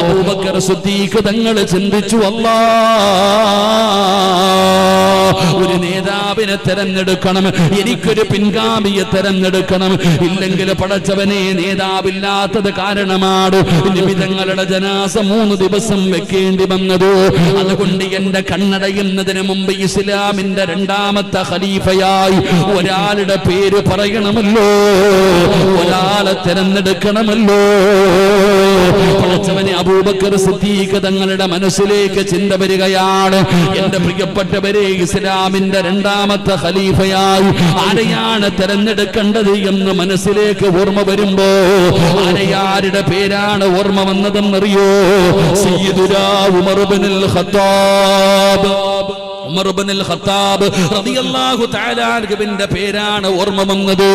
അബൂബക്കർ സിദ്ദീഖ് തങ്ങൾ ചിന്തിച്ചു, ഒരു നേതാവിനെ തെരഞ്ഞെടുക്കണം, എനിക്കൊരു പിൻഗാമിയെ തെരഞ്ഞെടുക്കണം, ഇല്ലെങ്കിൽ പടച്ചവനെ നേതാവില്ലാത്തത് കാരണമാണ് നബി തങ്ങളുടെ ജനാസ 3 ദിവസം വെക്കേണ്ടി വന്നത്. അതുകൊണ്ട് എന്റെ കണ്ണടയുന്നതിന് മുമ്പ് ഇസ്ലാമിന്റെ 2ാമത്തെ ഖലീഫയായി ഒരാളുടെ പേര് പറയണമല്ലോ, ഒരാളെ തെരഞ്ഞെടുക്കണമല്ലോ. പടച്ചവനെ അബൂബക്കർ സിദ്ദീഖ് തങ്ങളുടെ മനസ്സിലേക്ക് ചിന്ത വരികയാണ്, എന്റെ പ്രിയപ്പെട്ടവരെ, ഇസ്ലാമിന്റെ 2ാമത്തെ ഖലീഫയായി ആരെയാണ് തെരഞ്ഞെടുക്കേണ്ടത് എന്ന് മനസ്സിലേക്ക് ഓർമ്മ വരുമ്പോ ആരുടെ പേരാണ് ഓർമ്മ വന്നതെന്നറിയോ? സയ്യിദുനാ ഉമർ ഇബ്നുൽ ഖത്താബ്. ഉമർ ഇബ്നുൽ ഖത്താബ് റളിയല്ലാഹു തആല അൻഹുവിന്റെ പേരാണ് ഓർമ്മ വന്നത്.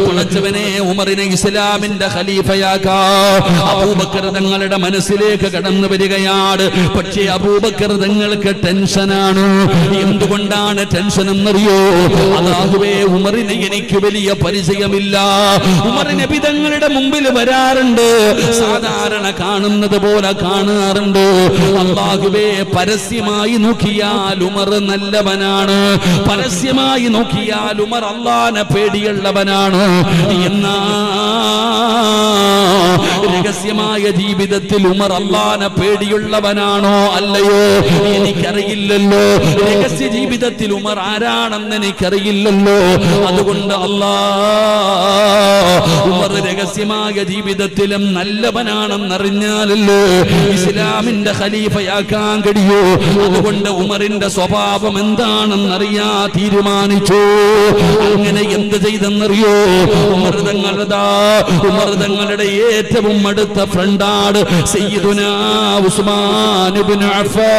പടച്ചവനെ ഉമറിനെ ഇസ്ലാമിന്റെ ഖലീഫയാക്കാൻ അബൂബക്കർ തങ്ങളുടെ മനസ്സിലേക്ക് കടന്നു വരികയാണ്. പക്ഷേ അബൂബക്കർ തങ്ങൾക്ക് ടെൻഷനാണ്. എന്തുകൊണ്ടാണ് ടെൻഷൻ എന്നറിയോ? അല്ലാഹുവേ, ഉമറിനെ എനിക്ക് വലിയ പരിചയമില്ല. ഉമർ നബി തങ്ങളുടെ മുമ്പിൽ വരാറുണ്ട്, സാധാരണ കാണുന്നത് പോലെ കാണാറുണ്ട്. അല്ലാഹുവേ, പരസ്യമായി നോക്കിയാൽ ഉമർ നല്ലവനാണ്, പരസ്യമായി നോക്കിയാൽ ഉമർ അല്ലാഹുവിനെ പേടിയുള്ളവനാണ്. എന്നാ രഹസ്യമായ ജീവിതത്തിൽ ഉമർ അല്ലാഹുവിനെ പേടിയുള്ളവനാണോ അല്ലയോ എനിക്കറിയില്ലല്ലോ. രഹസ്യ ജീവിതത്തിൽ ഉമർ ആരാണെന്ന് എനിക്കറിയില്ലല്ലോ. അതുകൊണ്ട് ഉമർ രഹസ്യമായ ജീവിതത്തിലും നല്ലവനാണെന്നറിഞ്ഞാലല്ലോ ഇസ്ലാമിന്റെ ഖലീഫയാക്കാൻ കഴിയൂ. അതുകൊണ്ട് ഉമറിന്റെ സ്വഭാവം എന്താണെന്നറിയാ തീരുമാനിച്ചു. അങ്ങനെ എന്ത് ചെയ്തെന്നറിയോ? ഉമർ തങ്ങളുടെ ഏറ്റവും അടുത്ത ഫ്രണ്ടാണ് സയ്യിദുനാ ഉസ്മാൻ ഇബ്നു അഫ്ഫാൻ.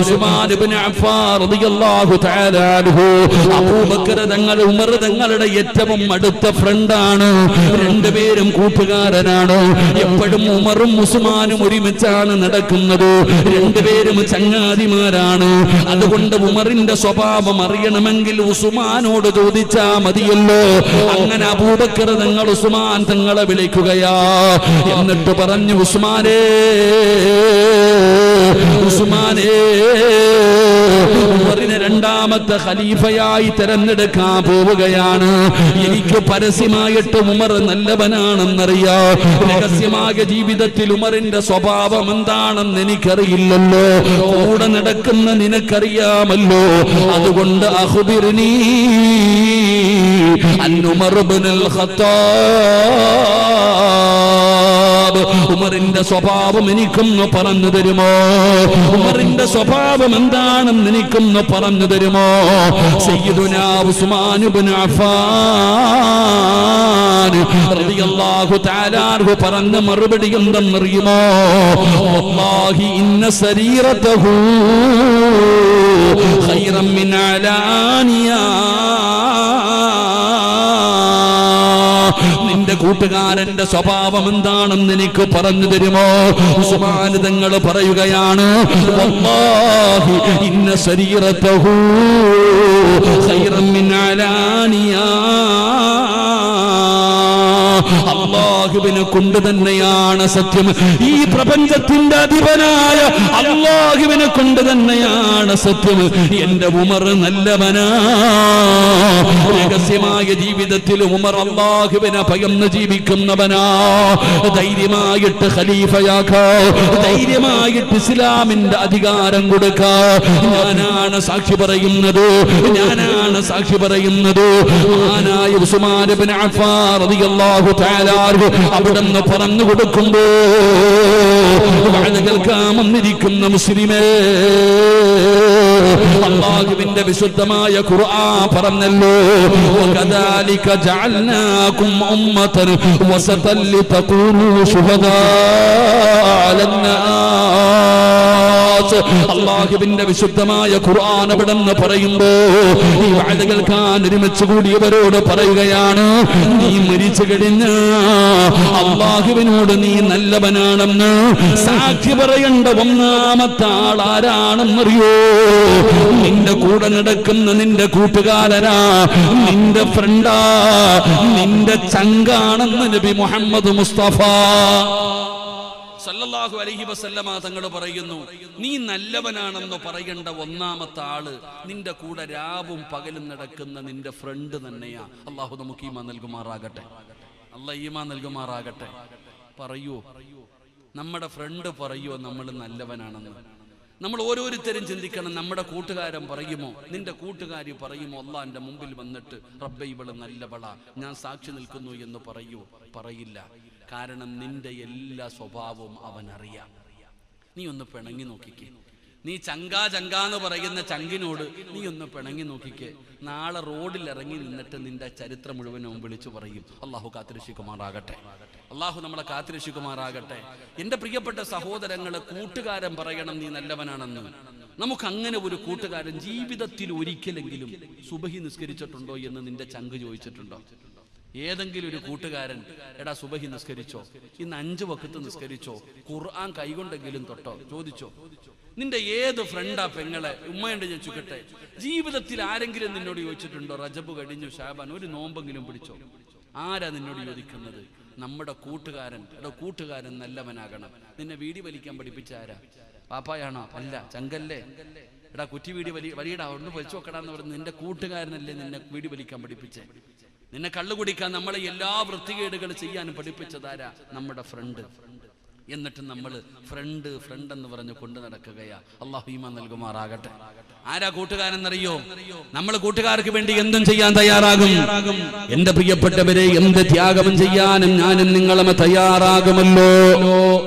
ഉസ്മാൻ ഇബ്നു അഫ്ഫാൻ റളിയല്ലാഹു തആല അൻഹു അബൂബക്കർ തങ്ങൾ ഉമർ തങ്ങളുടെ ഏറ്റവും അടുത്ത ഫ്രണ്ടാണ്. രണ്ടുപേരും കൂട്ടുകാരനാണ്. എപ്പോഴും ഉമറും ഉസ്മാനും ഒരുമിച്ചാണ് നടക്കുന്നത്. രണ്ടുപേരും ചങ്ങാതിമാരാണ്. അതുകൊണ്ട് ഉമറിന്റെ സ്വഭാവം അറിയണമെങ്കിൽ ഉസ്മാനോട് ചോദിച്ചാ മതിയല്ലോ. അങ്ങനെ അബൂബക്കർ തങ്ങൾ ഉസ്മാൻ തങ്ങളെ വിളിക്കുകയാ. എന്നിട്ട് പറഞ്ഞു, ഉസ്മാനേ ഉമറിനെ 2ാമത്തെ ഖലീഫയായി തെരഞ്ഞെടുക്കാൻ പോവുകയാണ്. എനിക്ക് പരസ്യമായിട്ട് ഉമർ നല്ലവനാണെന്നറിയാ, രഹസ്യമായ ജീവിതത്തിൽ ഉമറിന്റെ സ്വഭാവം എന്താണെന്ന് എനിക്കറിയില്ലല്ലോ. കൂടെ നടക്കുന്ന നിനക്കറിയാമല്ലോ. അതുകൊണ്ട് അഖ്ബിർനീ അൻ ഉമർ ഇബ്നുൽ ഖത്താബ്, ഉമറിന്റെ സ്വഭാവം എനിക്കൊന്ന് പറഞ്ഞു തരുമോ? ഉമറിന്റെ സ്വഭാവം എന്താണെന്ന് എനിക്കൊന്ന് പറഞ്ഞു തരുമോ? സയ്യിദുനാ ഉസ്മാൻ ഇബ്നു അഫ്ഫാൻ റളിയല്ലാഹു തആല അൻഹു പറഞ്ഞ മറുപടി എന്തെന്നറിയുമോ? വല്ലാഹി ഇന്ന സരീറതഹു ഖൈറൻ മിൻ അലാനിയാ. നിന്റെ കൂട്ടുകാരന്റെ സ്വഭാവം എന്താണെന്ന് എനിക്ക് പറഞ്ഞു തരുമോ? ഉസ്മാൻ തങ്ങൾ പറയുകയാണ്, വല്ലാഹി ഇന്ന സരീറതഹു ഖൈറൻ മിൻ അലാനിയാ. അല്ലാഹുവിനെ കൊണ്ട് തന്നെയാണ് സത്യം. ഈ പ്രപഞ്ചത്തിന്റെ അധിപനായ അല്ലാഹുവിനെ കൊണ്ട് തന്നെയാണ് സത്യം. എന്റെ ഉമർ നല്ലവനാ. രഹസ്യമായ ജീവിതത്തിൽ ഉമർ അല്ലാഹുവിനെ ഭയന്ന് ജീവിക്കുന്നവനാ. ധൈര്യമായിട്ട് ഖലീഫയാക്കാ, ധൈര്യമായിട്ട് ഇസ്ലാമിന്റെ അധികാരം കൊടുക്കാ. ഞാനാണ് സാക്ഷി പറയുന്നത്, ഞാനാണ് സാക്ഷി പറയുന്നത്. മഹാനായ ഉസ്മാൻ ഇബ്നു അഫ്ഫാൻ റളിയല്ലാഹു തആല അവിടുന്ന് പറഞ്ഞു കൊടുക്കുമ്പോ കേൾക്കാൻ വന്നിരിക്കുന്ന മുസ്ലിമേ, അല്ലാഹുവിന്റെ വിശുദ്ധമായ ഖുർആൻ പറഞ്ഞല്ലോ, വകദാലിക ജഅൽനാകും ഉമ്മതൻ വസതൻ ലിതകൂനൂ ശുഹദാ അലന്നാസ്. അല്ലാഹുവിന്റെ വിശുദ്ധമായ ഖുർആൻ അവിടെന്ന് പറയുമ്പോ ഈ വഅദ് കേൾക്കാൻ ഒരുമിച്ച് കൂടിയവരോട് പറയുകയാണ്, നീ മരിച്ചു കഴിഞ്ഞ അല്ലാഹുവിനോട് നീ നല്ലവനാണെന്ന് സാക്ഷി പറയേണ്ട ഒന്നാമത്തെ ആൾ ആരാണെന്നറിയോ? നിന്റെ കൂടെ നടക്കുന്ന നിന്റെ കൂട്ടുകാരനാ, നിന്റെ ഫ്രണ്ടാ, നിന്റെ ചങ്കാണെന്ന് നബി മുഹമ്മദ് മുസ്തഫ സല്ലല്ലാഹു അലൈഹി വസല്ലമ തങ്ങൾ പറയുന്നു, നീ നല്ലവനാണെന്ന് പറയേണ്ട ഒന്നാമത്തെ ആള് നിന്റെ കൂടെ രാവും പകലും നടക്കുന്ന നിന്റെ ഫ്രണ്ട് തന്നെയാ. അള്ളാഹു നമുക്ക് ഈമാൻ നൽകുമാറാകട്ടെ. അല്ലാഹ് ഈമാൻ നൽകുമാറാകട്ടെ. പറയൂ, നമ്മുടെ ഫ്രണ്ട് പറയോ നമ്മൾ നല്ലവനാണെന്ന്? നമ്മൾ ഓരോരുത്തരും ചിന്തിക്കണം, നമ്മുടെ കൂട്ടുകാരൻ പറയുമോ, നിന്റെ കൂട്ടുകാരി പറയുമോ അള്ളാന്റെ മുമ്പിൽ വന്നിട്ട് റബ്ബേ ഇവള് നല്ലവളാ, ഞാൻ സാക്ഷി നിൽക്കുന്നു എന്ന് പറയൂ? പറയില്ല. കാരണം നിന്റെ എല്ലാ സ്വഭാവവും അവൻ അറിയാം. നീ ഒന്ന് പിണങ്ങി നോക്കിക്കേ. നീ ചങ്കാന്ന് പറയുന്ന ചങ്കിനോട് നീ ഒന്ന് പിണങ്ങി നോക്കിക്കേ. നാളെ റോഡിൽ ഇറങ്ങി നിന്നിട്ട് നിന്റെ ചരിത്രം മുഴുവനും വിളിച്ചു പറയും. അള്ളാഹു കാത്തിരക്ഷിക്കുമാറാകട്ടെ. അള്ളാഹു നമ്മളെ കാത്തിരക്ഷിക്കുമാറാകട്ടെ. എന്റെ പ്രിയപ്പെട്ട സഹോദരങ്ങളെ, കൂട്ടുകാരൻ പറയണം നീ നല്ലവനാണെന്ന്. നമുക്ക് അങ്ങനെ ഒരു കൂട്ടുകാരൻ ജീവിതത്തിൽ ഒരിക്കലെങ്കിലും സുബഹി നിസ്കരിച്ചിട്ടുണ്ടോ എന്ന് നിന്റെ ചങ്ക് ചോദിച്ചിട്ടുണ്ടോ? ഏതെങ്കിലും ഒരു കൂട്ടുകാരൻ എടാ സുബഹി നിസ്കരിച്ചോ, ഇന്ന് 5 വഖത്ത് നിസ്കരിച്ചോ, ഖുർആൻ കൈകൊണ്ടെങ്കിലും തൊട്ടോ ചോദിച്ചോ? നിന്റെ ഏത് ഫ്രണ്ടാ പെങ്ങളെ ഉമ്മയുണ്ട് ഞാൻ ചുക്കട്ടെ, ജീവിതത്തിൽ ആരെങ്കിലും നിന്നോട് ചോദിച്ചിട്ടുണ്ടോ റജബ് കഴിഞ്ഞു ഷാബാൻ ഒരു നോമ്പെങ്കിലും പിടിച്ചോ? ആരാ നിന്നോട് ചോദിക്കുന്നത്? നമ്മുടെ കൂട്ടുകാരൻ. എടാ കൂട്ടുകാരൻ നല്ലവനാകണം. നിന്നെ വീടി വലിക്കാൻ പഠിപ്പിച്ച ആരാ? പാപ്പായാണോ? അല്ല, ചങ്കല്ലേ. എടാ കുറ്റി വീടി വലിയടാ ഒന്ന് വലിച്ചു നോക്കടാന്ന് പറഞ്ഞ് നിന്റെ കൂട്ടുകാരനല്ലേ നിന്നെ വീടി വലിക്കാൻ പഠിപ്പിച്ചേ? നിന്നെ കള്ളു കുടിക്കാൻ നമ്മളെ എല്ലാ വൃത്തികേടുകൾ ചെയ്യാനും പഠിപ്പിച്ചതാരാ? നമ്മുടെ ഫ്രണ്ട്. എന്നിട്ട് നമ്മൾ ഫ്രണ്ട് എന്ന് പറഞ്ഞ് കൊണ്ടു നടക്കുകയാ. അല്ലാഹു ഈമാൻ നൽകുമാറാകട്ടെ. ആരാ കൂട്ടുകാരെന്നറിയോ? നമ്മൾ കൂട്ടുകാർക്ക് വേണ്ടി എന്തും ചെയ്യാൻ തയ്യാറാകും. എന്റെ പ്രിയപ്പെട്ടവരെ, എന്ത് ത്യാഗം ചെയ്യാനും ഞാനും നിങ്ങളും തയ്യാറാകുമല്ലോ.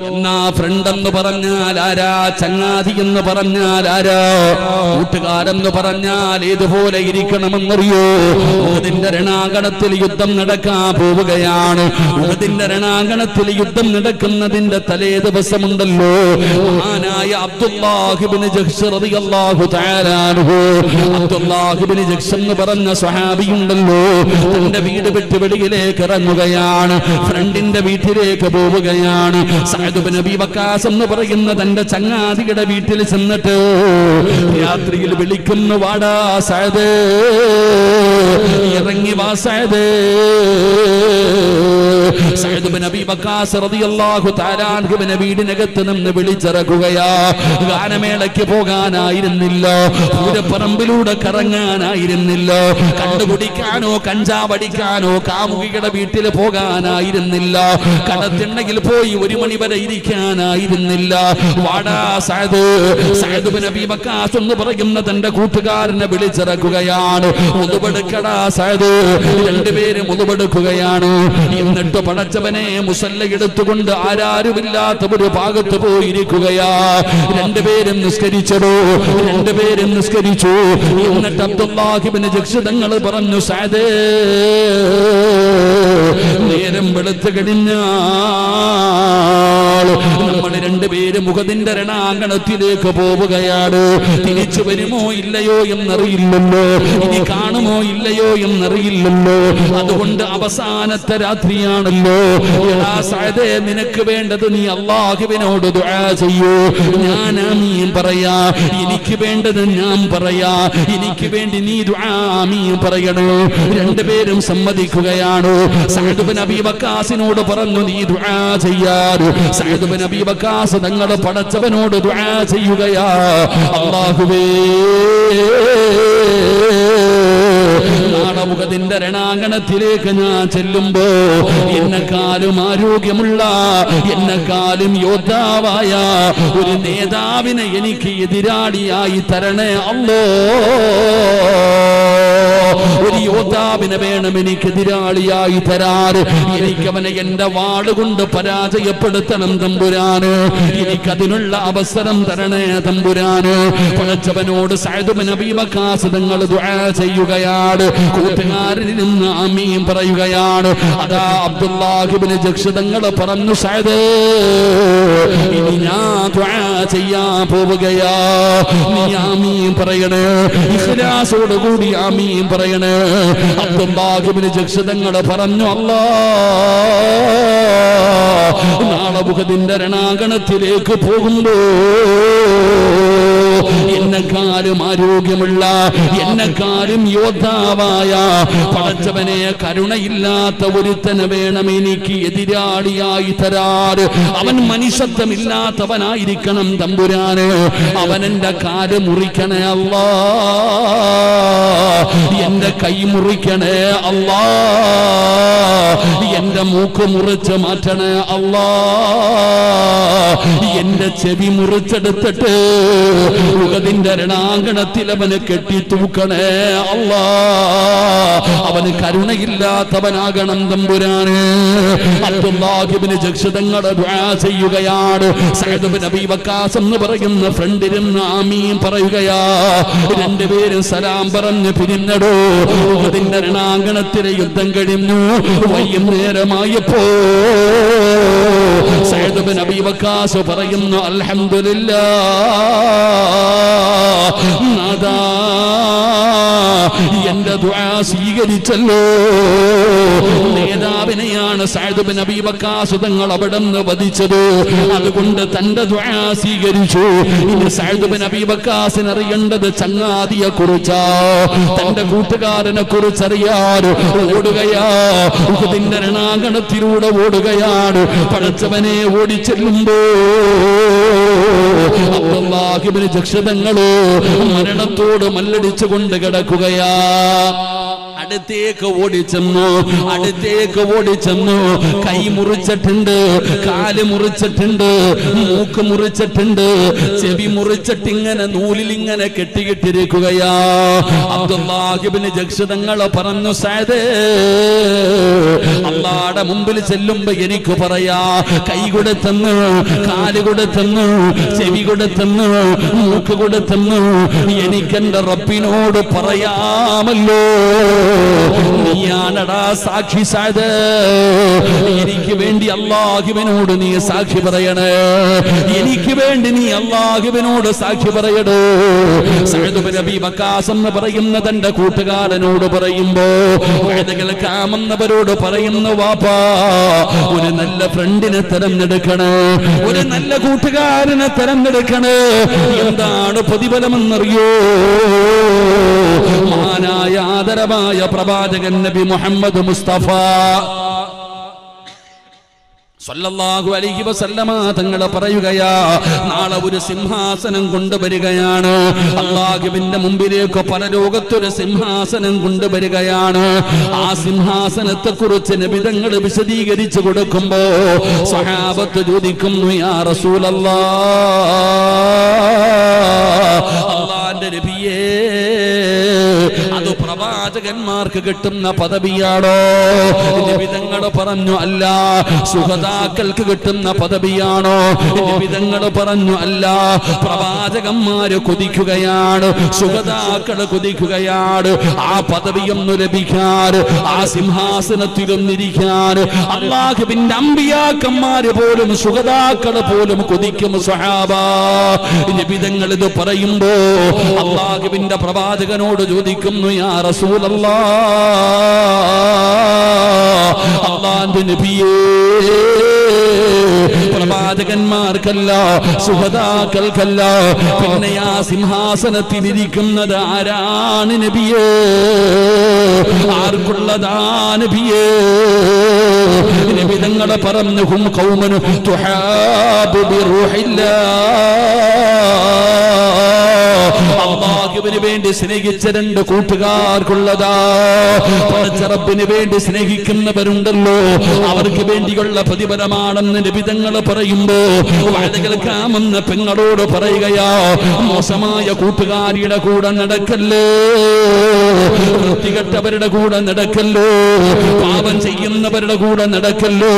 എന്നാ ഫ്രണ്ട് എന്ന് പറഞ്ഞാൽ ആരാ? ചങ്ങാതി എന്ന് പറഞ്ഞാൽ ആരാ? കൂട്ടുകാരെന്ന് പറഞ്ഞാൽ ഏതുപോലെ ഇരിക്കണമെന്നറിയോ? ഉഹദിന്റെ രണാങ്കണത്തിൽ യുദ്ധം നടക്കാൻ പോവുകയാണ്. ഉഹദിന്റെ രണാങ്കണത്തിൽ യുദ്ധം നടക്കുന്നതിന്റെ തലേ ദിവസമുണ്ടല്ലോ, മഹാനായ അബ്ദുല്ലാഹ് ഇബ്നു ജഹ്ശ് റളിയല്ലാഹു തആല അൻഹു, അബ്ദുല്ലാഹ് ഇബ്നു ജഹ്ശ് എന്ന് പറഞ്ഞ സ്വഹാബിയുണ്ടല്ലോ, തന്റെ വീട് വിട്ട് വെളിയിലേക്ക് ഇറങ്ങുകയാണ്. ഫ്രണ്ടിന്റെ വീട്ടിലേക്ക് പോവുകയാണ്. സഅദ് ഇബ്നു അബീ വഖാസ് എന്ന് പറയുന്ന തന്റെ ചങ്ങാതിയുടെ വീട്ടിൽ ചെന്നിട്ട് രാത്രിയിൽ വിളിക്കുന്നു, വാടാ സഅദ്, ഇറങ്ങി വാ സഅദ്. സഅദ് ഇബ്നു അബീ വഖാസ് റളിയല്ലാഹു തആല അൻഹുവിനെ വീടിനകത്ത് നിന്ന് വിളിച്ചിറക്കുകയാ. ഗാനമേളയ്ക്ക് പോകാനായിരുന്നില്ല, പൂരപ്പറമ്പിലൂടെ കറങ്ങാനായിരുന്നില്ല, കണ്ടുകുടിക്കാനോ കഞ്ചാവടിക്കാനോ കാമുകിയുടെ വീട്ടിൽ പോകാനായിരുന്നില്ല, കടത്തിണ്ണയിൽ പോയി 1 മണി വരെ ഇരിക്കാനായിരുന്നില്ല. വാടാ സഅദ്. സഅദ് ഇബ്നു അബീ വഖാസ് എന്ന് പറയുന്ന തന്റെ കൂട്ടുകാരനെ വിളിച്ചിറക്കുകയാണ്. മുതുപെടുക്കടാ സഅദ്. രണ്ടുപേരും മുതുപെടുക്കുകയാണ്. എന്നിട്ട് പടച്ചവനെ മുസല്ല എടുത്തുകൊണ്ട് ആരാരുമില്ലാത്ത ഒരു ഭാഗത്ത് പോയിരിക്കുകയാ. രണ്ടുപേരും നിസ്കരിച്ചോ, രണ്ടുപേരും നിസ്കരിച്ചു. എന്നിട്ട് അബ്ദുല്ലാഹ് ഇബ്നു ജഹ്ശ് തങ്ങൾ പറഞ്ഞു, സഅദ്, നേരം വെളുത്തു കഴിഞ്ഞാൽ നമ്മൾ രണ്ടുപേരും ഉഹദിന്റെ രണാങ്കണത്തിലേക്ക് പോവുകയാണ്. തിരിച്ചു വരുമോ ഇല്ലയോ എന്നറിയില്ലല്ലോ, ഇനി കാണുമോ ഇല്ലയോ എന്നറിയില്ലല്ലോ. അതുകൊണ്ട് അവസാനത്തെ രാത്രിയാണല്ലോ. എടാ സഅദേ, നിനക്ക് വേണ്ടത് നീ അല്ലാഹുവിനോട് ദുആ ചെയ്യൂ. ഞാൻ ആമീൻ പറയാ. എനിക്ക് വേണ്ടത് ഞാൻ പറയാ. എനിക്ക് വേണ്ടി നീ ദുആ ആമീൻ പറയണോ? രണ്ടുപേരും സമ്മതിക്കുകയാണ്. സഅദ് ഇബ്നു അബീ വഖാസിനോട് പറഞ്ഞു, നീ ദുആ ചെയ്യാറ്. സഅദ് ഇബ്നു അബീ വഖാസ് തങ്ങൾ പടച്ചവനോട് ദുആ ചെയ്യുകയാ. അല്ലാഹുവേ, നാളെ ഉഹദിന്റെ രണാങ്കണത്തിലേക്ക് ഞാൻ ചെല്ലുമ്പോ എന്നെക്കാളും ആരോഗ്യമുള്ള, എന്നെക്കാളും യോദ്ധാവായ ഒരു നേതാവിനെ എനിക്ക് എതിരാളിയായി തരണേ അല്ലോ. ഒരു യോദ്ധാവിനെ വേണം എനിക്ക് എതിരാളിയായി തരാറ്. എനിക്കവനെ എന്റെ വാളുകൊണ്ട് പരാജയപ്പെടുത്തണം തമ്പുരാന്. എനിക്കതിനുള്ള അവസരം തരണേ തമ്പുരാന്. പടച്ചവനോട് സഅദ് ഇബ്നു അബീ വഖാസ് തങ്ങൾ ദുആ ചെയ്യുകയാണ്. പറയുകയാണ്, കൂട്ടുകാരിൽ നിന്ന് ആമീൻ പറയുകയാണ്. അതാ അബ്ദുല്ലാഹ് ഇബ്നു ജഹ്ഷ് തങ്ങൾ പറഞ്ഞു, സഅദ് ഇനി ഞാൻ ദുആ ചെയ്യാൻ പോവുകയാ, നീ ആമീൻ പറയണേ, ഇഖ്ലാസോട് കൂടി ആമീൻ പറയണേ. അബ്ദുല്ലാഹ് ഇബ്നു ജഹ്ഷ് തങ്ങൾ പറഞ്ഞു, അല്ലാഹ് നാളെ ഉഹദിന്റെ രണാങ്കണത്തിലേക്ക് പോകുമ്പോ എന്നെക്കാരും ആരോഗ്യമുള്ള, എന്നെക്കാരും യോദ്ധാവായ പടച്ചവനെ കരുണയില്ലാത്ത ഒരുത്തനെ വേണം എനിക്ക് എതിരാളിയായി തരാറ്. അവൻ മനുഷ്യത്വമില്ലാത്തവനായിരിക്കണം തമ്പുരാന്. അവൻ എന്റെ കാല് മുറിക്കണേ അല്ലാ, എന്റെ കൈ മുറിക്കണേ അല്ലാ, എന്റെ മൂക്ക് മുറിച്ച് മാറ്റണേ അല്ലാ, എന്റെ ചെവി മുറിച്ചെടുത്തിട്ട് ഉഹദിന്റെ രണാങ്കണത്തിൽ അവന് കെട്ടി തൂക്കണേ അല്ലാ. അവന് കരുണയില്ലാത്തവനാകണം തമ്പുരാന്. അബ്ദുല്ലാഹ് ഇബ്നു ജഹ്ഷ് തങ്ങൾ ദുആ ചെയ്യുകയാണ്. സഅദ് ഇബ്നു അബീ വഖാസ് എന്ന് പറയുന്ന ഫ്രണ്ടിരുന്ന് ആമീൻ പറയുകയാ. രണ്ടുപേരും സലാം പറഞ്ഞ് പിരിഞ്ഞടോ. ഉഹദിന്റെ രണാങ്കണത്തിലെ യുദ്ധം കഴിഞ്ഞു. വൈകുന്നേരമായപ്പോ സഅദ് ഇബ്നു അബീ വഖാസ് പറയുന്നു, അൽഹംദുലില്ലാഹ്, നാദാ എന്റെ ദുആ സ്വീകരിച്ചല്ലോ. നേതാവിനെയാണ് സഅദ് ഇബ്നു അബീ വഖാസ് തങ്ങൾ അവിടെ നിന്ന് വധിച്ചത്. അതുകൊണ്ട് തന്റെ ദുആ സ്വീകരിച്ചു. ഇനി സഅദ് ഇബ്നു അബീ വഖാസിന് അറിയേണ്ടത് ചങ്ങാതിയെ കുറിച്ചാ, തന്റെ കൂട്ടുകാരനെ കുറിച്ച് അറിയാൻ ഓടുകയാ. ഉഹദിന്റെ രണാങ്കണത്തിലൂടെ ഓടുകയാണ്. പടച്ചവനെ ഓടിച്ചെല്ലുമ്പോ അബ്ദുല്ലാഹ് ഇബ്നു ജഹ്ഷ് തങ്ങൾ മരണത്തോട് മല്ലടിച്ചുകൊണ്ട് കിടക്കുകയാ. അടുത്തേക്ക് ഓടിച്ചെന്നു. കൈ മുറിച്ചിട്ടുണ്ട്, കാല് മുറിച്ചിട്ടുണ്ട്, മൂക്ക് മുറിച്ചിട്ടുണ്ട്, ചെവി മുറിച്ചിട്ട് ഇങ്ങനെ നൂലിൽ ഇങ്ങനെ കെട്ടിക്കിട്ടിരിക്കുകയാ. അബ്ദുല്ലാഹ് ഇബ്നു ജഹ്ഷ് തങ്ങൾ പറഞ്ഞു, സഅദ് അല്ലാഹുവിന്റെ മുമ്പിൽ ചെല്ലുമ്പോ എനിക്ക് പറയാ, കൈ കൊടുത്തെന്ന്, കാല് കൊടുത്തെന്ന്, ചെവി കൊടുത്തെന്ന്, മൂക്ക് കൊടുത്തെന്ന് എനിക്കെന്റെ റബ്ബിനോട് പറയാമല്ലോ. നീയാണടാ സാക്ഷി സഅദ്. എനിക്ക് വേണ്ടി അല്ലാഹുവിനോട് നീ സാക്ഷി പറയണേ, എനിക്ക് വേണ്ടി നീ അല്ലാഹുവിനോട് സാക്ഷി പറയടോ. സഅദ് ഇബ്നു അബീ വഖാസ് എന്ന് പറയുന്ന തന്റെ കൂട്ടുകാരനോട് പറയുമ്പോ കേൾക്കാമെന്നവരോട് പറയുന്നു, വാപ്പാ ഒരു നല്ല ഫ്രണ്ടിനെ തെരഞ്ഞെടുക്കണേ, ഒരു നല്ല കൂട്ടുകാരനെ തെരഞ്ഞെടുക്കണേ. എന്താണ് പ്രതിഫലമെന്നറിയോ? മഹാനായ ആദരവായ പ്രവാചകൻ നബി മുഹമ്മദ് മുസ്തഫ സല്ലല്ലാഹു അലൈഹി വസല്ലമ തങ്ങൾ പറയുകയാ, നാളെ ഒരു സിംഹാസനം കൊണ്ടുവരികയാണ്. അല്ലാഹുവിന്റെ മുമ്പിലേക്ക് പരലോകത്തൊരു സിംഹാസനം കൊണ്ടുവരികയാണ്. ആ സിംഹാസനത്തെ കുറിച്ച് നബി തങ്ങൾ വിശദീകരിച്ചു കൊടുക്കുമ്പോ സ്വഹാബത്ത് ചോദിക്കുന്നു, യാ റസൂലല്ലാഹ്, അല്ലാഹുവിന്റെ നബിയേ, അത് പ്രവാചകന്മാർക്ക് കിട്ടുന്ന പദവിയാണോ? നബി തങ്ങൾ പറഞ്ഞു, അല്ല. സുഹദാക്കൾക്ക് കിട്ടുന്ന പദവിയാണോ? നബി തങ്ങൾ പറഞ്ഞു, അല്ല. പ്രവാചകന്മാര് കൊതിക്കുകയാണ്, സുഹദാക്കൾ കൊതിക്കുകയാണ്. ആ പദവിയൊന്നു ലഭിക്കാൻ, ആ സിംഹാസനത്തിലൊന്നിരിക്കാൻ അല്ലാഹുവിന്റെ അമ്പിയാക്കന്മാര് പോലും സുഹദാക്കൾ പോലും കൊതിക്കും. സ്വഹാബാ, നബി തങ്ങൾ ഇത് പറയുമ്പോ അല്ലാഹുവിന്റെ പ്രവാചകനോട് ചോദിക്കുന്നു, യാ റസൂലല്ലാഹ്, അല്ലാഹുവിന്റെ നബിയേ, പ്രവാചകന്മാർക്കല്ല, സുഹദാക്കൾക്കല്ല, പിന്നെ ആ സിംഹാസനത്തിലിരിക്കുന്നത് ആരാണ് നബിയേ? ആർക്കുള്ളതാ നബിയേ? നബി തങ്ങൾ പറഞ്ഞു, ഹും ഖൗമൻ തുഹാബു ബിറൂഹില്ലാഹ്, അല്ലാഹുവിന് വേണ്ടി സ്നേഹിച്ച രണ്ട് കൂട്ടുകാർക്കുള്ളതാ. റബ്ബിന് വേണ്ടി സ്നേഹിക്കുന്നവരുണ്ടല്ലോ, അവർക്ക് വേണ്ടിയുള്ള പ്രതിഫലമാണെന്ന് നബി തങ്ങൾ പറയുമ്പോ പറയുമ്പോ വഴുത കേൾക്കാമെന്ന് പെങ്ങളോട് പറയുകയാ, മോശമായ കൂട്ടുകാരിയുടെ കൂടെ നടക്കല്ലോ, വൃത്തികെട്ടവരുടെ കൂടെ നടക്കല്ലോ, പാപം ചെയ്യുന്നവരുടെ കൂടെ നടക്കല്ലോ.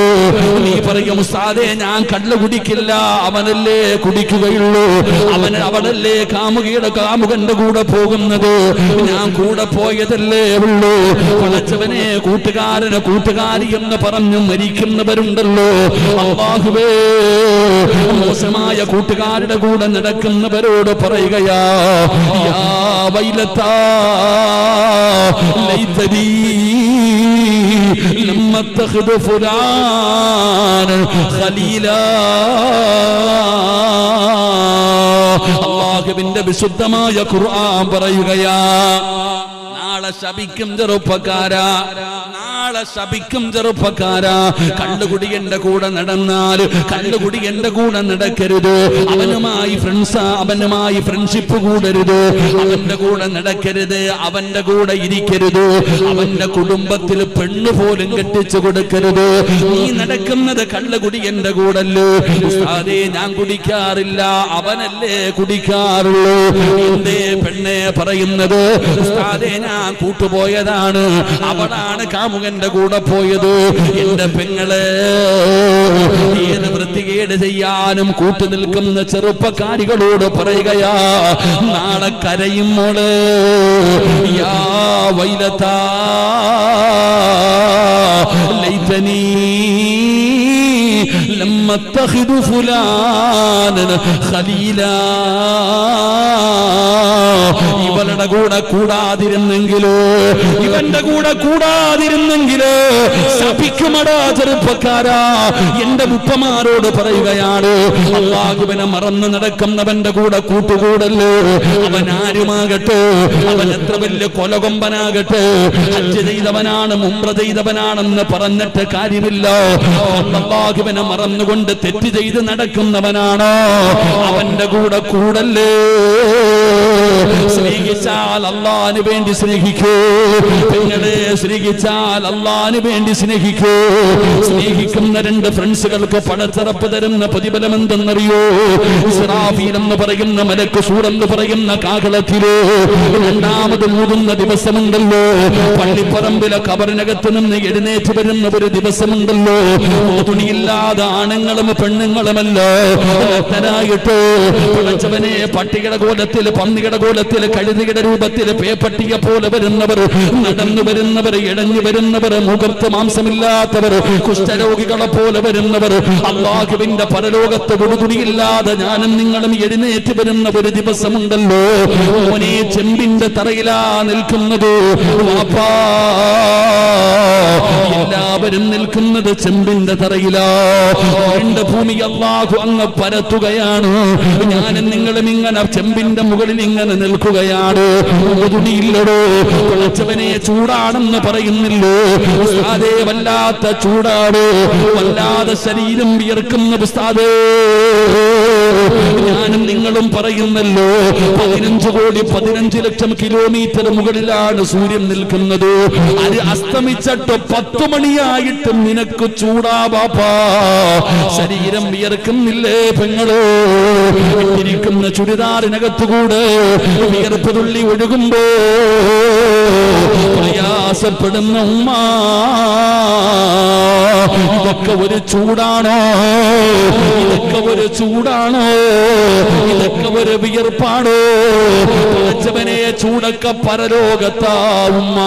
നീ പറയും ഉസ്താദേ ഞാൻ കള്ള് കുടിക്കില്ല, അവനല്ലേ കുടിക്കുകയുള്ളൂ, അവളല്ലേ കാമുകന്റെ കൂടെ പോകുന്നത്, ഞാൻ കൂടെ പോയതല്ലേ ഉള്ളൂ. പടച്ചവനെ കൂട്ടുകാരന് കൂട്ടുകാരി എന്ന് പറഞ്ഞു മരിക്കുന്നവരുണ്ടല്ലോ. അല്ലാഹുവേ, മോശമായ കൂട്ടുകാരുടെ കൂടെ നടക്കുന്നവരോട് പറയുകയാ, യാ വൈലത്താ ലൈതനീ ലം അത്തഖിദു ഫുലാൻ ഖലീലാ. അല്ലാഹുവിന്റെ വിശുദ്ധമായ ഖുർആൻ പറയുകയാ, നാളെ ശപിക്കും ചെറുപ്പക്കാരാ, നാളെ ശപിക്കും ചെറുപ്പക്കാരാ. കള്ളുകുടി എന്റെ കൂടെ നടന്നാൽ കള്ളുകുടി എന്റെ കൂടെ നടക്കരുത്, അവനുമായി അവനുമായി ഫ്രണ്ട്ഷിപ്പ് കൂടരുത്, അവന്റെ കൂടെ നടക്കരുത്, അവന്റെ കൂടെ ഇരിക്കരുത്, അവന്റെ കുടുംബത്തിൽ പെണ്ണു പോലും കെട്ടിച്ചു കൊടുക്കരുത്. നീ നടക്കുന്നത് കള്ളുകുടി എന്റെ കൂടല്ലോ. ഉസ്താദേ ഞാൻ കുടിക്കാറില്ല, അവനല്ലേ കുടിക്കാറുള്ളൂ. എന്തേ പെണ്ണെ പറയുന്നത്? ഉസ്താദേ ഞാൻ കൂട്ടുപോയതാണ്, അവളാണ് കാമുകന്റെ കൂടെ പോയത്. എന്റെ പെങ്ങളെ, ഏത് വൃത്തികേട് ചെയ്യാനും കൂട്ടു നിൽക്കുന്ന ചെറുപ്പക്കാരികളോട് പറയുകയാ, നാളെ കരയും മോള്. യാ വൈലത്താ ലൈതനീ ലം അത്തഖിദു ഫുലാനൻ ഖലീലാ. ഇവളുടെ കൂടെ കൂടാതിരുന്നെങ്കിലോ, ഇവന്റെ കൂടെ കൂടാതിരുന്നെങ്കിലോ ശപിക്കുമടാ ചെറുപ്പക്കാരാ. എന്റെ ഉപ്പമാരോട് പറയുകയാണ്, അല്ലാഹുവിനെ മറന്ന് നടക്കുന്നവന്റെ കൂടെ കൂട്ടുകൂടല്ലോ. അവൻ ആരുമാകട്ടെ, അവൻ എത്ര വലിയ കൊലകൊമ്പനാകട്ടെ, ഹജ്ജ് ചെയ്തവനാണ് ഉംറ ചെയ്തവനാണെന്ന് പറഞ്ഞിട്ട് കാര്യമില്ല. അല്ലാഹുവിനെ മറന്നുകൊണ്ട് തെറ്റ് ചെയ്ത് നടക്കുന്നവനാണോ, അവന്റെ കൂടെ കൂടല്ലേ. സ്നേഹിച്ചാൽ അല്ലാഹുവിന് വേണ്ടി സ്നേഹിക്കൂ, പെങ്ങളെ സ്നേഹിച്ചാൽ അല്ലാഹുവിന് വേണ്ടി സ്നേഹിക്കൂ. സ്നേഹിക്കുന്ന രണ്ട് ഫ്രണ്ട്സുകൾക്ക് പടച്ചറപ്പ് തരുന്ന പ്രതിഫലം എന്തെന്നറിയോ? ഇസ്രാഫീൽ എന്ന് പറയുന്ന മലക്ക് സൂറെന്ന് പറയുന്ന കാഹളത്തിലോ രണ്ടാമത് മൂടുന്ന ദിവസമുണ്ടല്ലോ, പള്ളിപ്പറമ്പിലെ കബറിനകത്ത് നിന്ന് എഴുന്നേറ്റ് വരുന്ന ഒരു ദിവസമുണ്ടല്ലോ. തുണിയില്ലാതെ ആണുങ്ങളും പെണ്ണുങ്ങളുമല്ല ായിട്ട് പടച്ചവനെ പട്ടികയുടെ കോലത്തിൽ, പന്നിയുടെ കോലത്തിൽ, കഴുതിയുടെ രൂപത്തിൽ, പേപ്പട്ടിയെ പോലെ വരുന്നവർ, നടന്നു വരുന്നവർ, ഇടഞ്ഞു വരുന്നവർ, മുഖത്ത് മാംസമില്ലാത്തവർ, കുഷ്ഠരോഗികളെ പോലെ വരുന്നവർ, അല്ലാഹുവിന്റെ പരലോകത്ത് കൊടുതുണിയില്ലാതെ ഞാനും നിങ്ങളും എഴുന്നേറ്റ് വരുന്ന ഒരു ദിവസമുണ്ടല്ലോ. മോനെ ചെമ്പിന്റെ തറയിലാ നിൽക്കുന്നത് വാപ്പാ, എല്ലാവരും നിൽക്കുന്നത് ചെമ്പിന്റെ തറയിലാ. രണ്ട് ഭൂമി അല്ലാഹു അങ്ങ് പരത്തുകയാണ്, ഞാനും നിങ്ങളും ഇങ്ങനെ ചെമ്പിന്റെ മുകളിൽ ഇങ്ങനെ നിൽക്കുകയാണ്. തുണിയില്ലടോ, പടച്ചവനെ ചൂടാണെന്ന് പറയുന്നില്ലോ. ഉസ്താദേ വല്ലാത്ത ചൂടാണ്, വല്ലാതെ ശരീരം വിയർക്കുന്ന ഉസ്താദേ. ഞാനും നിങ്ങളും പറയുന്നല്ലോ, 15 കോടി 15 ലക്ഷം കിലോമീറ്റർ മുകളിലാണ് സൂര്യൻ നിൽക്കുന്നത്. അത് അസ്തമിച്ചിട്ട് 10 മണിയായിട്ടും നിനക്ക് ചൂടാ ബാപ്പാ, ശരീരം വിയർക്കുന്നില്ലേ പെങ്ങളോ? ഇരിക്കുന്ന ചുരിദാറിനകത്തുകൂടെ വിയർപ്പ് തുള്ളി ഒഴുകുമ്പോ പ്രയാസപ്പെടുന്ന ഉമ്മ, ഇതൊക്കെ ഒരു ചൂടാണോ? ഇതൊക്കെ ഒരു ചൂടാണോ? ഇതൊക്കെ ഒരു വിയർപ്പാണോ? പടച്ചവനെ ചൂടൊക്കെ പരലോകത്താ ഉമ്മ.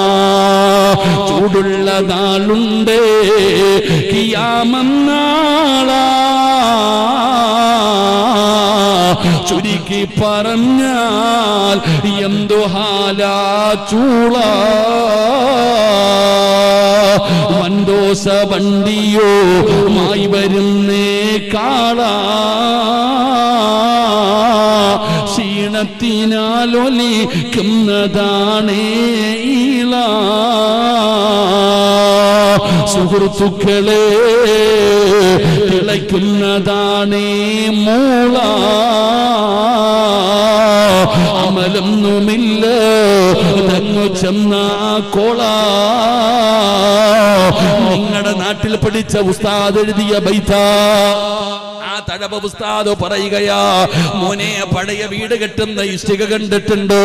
ചൂടുള്ള നാളുണ്ട് കിയാമന്നാളാ, ചുരുക്കി പറഞ്ഞാൽ എന്തു ഹാലാ ചൂള. വൻദോസ വണ്ടിയോ മായി വരുന്നേ കാള, ക്ഷീണത്തിനാലൊലിക്കുന്നതാണേ ഈള. സുഹൃത്തുക്കളെ തിളയ്ക്കുന്നതാണേ മൂള. അമലൊന്നുമില്ല തങ്ങു ചെന്ന കോള. നിങ്ങളുടെ നാട്ടിൽ പഠിച്ച ഉസ്താദ് എഴുതിയ ബൈത്ത, ആ തഴവ ഉസ്താദ് പറയുകയാ, മോനെ പഴയ വീട് കെട്ടുന്ന ഇഷ്ടിക കണ്ടിട്ടുണ്ടോ?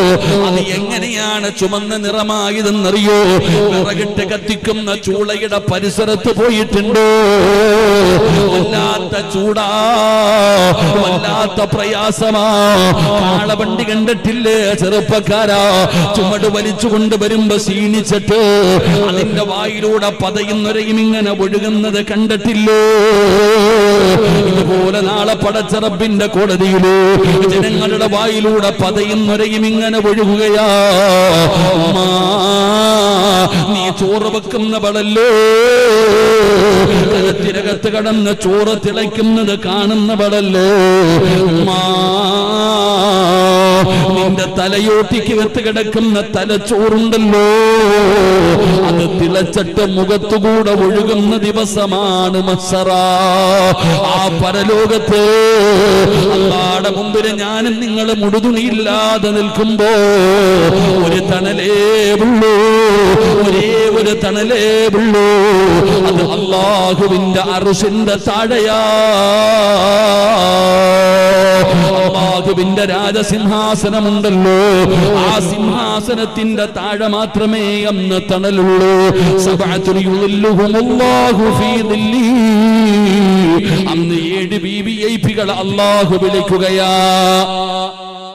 അത് എങ്ങനെയാണ് ചുമന്ന നിറമായതെന്നറിയോ? വിറകിട്ട് കത്തിക്കുന്ന ചൂളയുടെ പരിസരത്ത് പോയിട്ടുണ്ടോ? വല്ലാത്ത ചൂടാ, വല്ലാത്ത പ്രയാസമാ. കാളവണ്ടി കണ്ടിട്ടില്ലേ ചെറുപ്പക്കാരാ? ചുമട് വലിച്ചു കൊണ്ടുവരുമ്പോ ക്ഷീണിച്ചിട്ട് അതിന്റെ വായിലൂടെ പതയും നുരയും ഇങ്ങനെ ഒഴുകുന്നത് കണ്ടിട്ടില്ലോ? ഇതുപോലെ നാളെ പടച്ച റബ്ബിന്റെ കോടതിയില് ജനങ്ങളുടെ വായിലൂടെ പതയും നുരയും ഇങ്ങനെ ഒഴുകുകയാ. നീ ചോറ് വെക്കുന്നവളല്ലോ, കലത്തിനകത്ത് കടന്ന് ചോറ് തിളയ്ക്കുന്നത് കാണുന്നവളല്ലോ. നിന്റെ തലയോട്ടിക്ക് വെത്ത് കിടക്കുന്ന തലച്ചോറുണ്ടല്ലോ, അത് തിളച്ചിട്ട് മുഖത്തുകൂടെ ഒഴുകുന്ന ദിവസമാണ് മഹ്ശറ. ആ പരലോകത്ത് അല്ലാഹുവിന്റെ മുമ്പിൽ ഞാനും നിങ്ങളും മുടുതുണിയില്ലാതെ നിൽക്കുമ്പോ ഒരു തണലേ ഉള്ളൂ, ഒരേ ഒരു തണലേ ഉള്ളൂ. അത് അല്ലാഹുവിന്റെ അർശിന്റെ താഴെയാ. അല്ലാഹുവിന്റെ രാജസിംഹാസനമുണ്ടല്ലോ, ആ സിംഹാസനത്തിന്റെ താഴെ മാത്രമേ അന്ന് തണലുള്ളൂ. സബഅത്തുൻ യുളില്ലുഹുമുല്ലാഹു ഫീ ദില്ലി. അന്ന് 7 വിവിഐപികൾ അല്ലാഹു വിളിക്കുകയാ.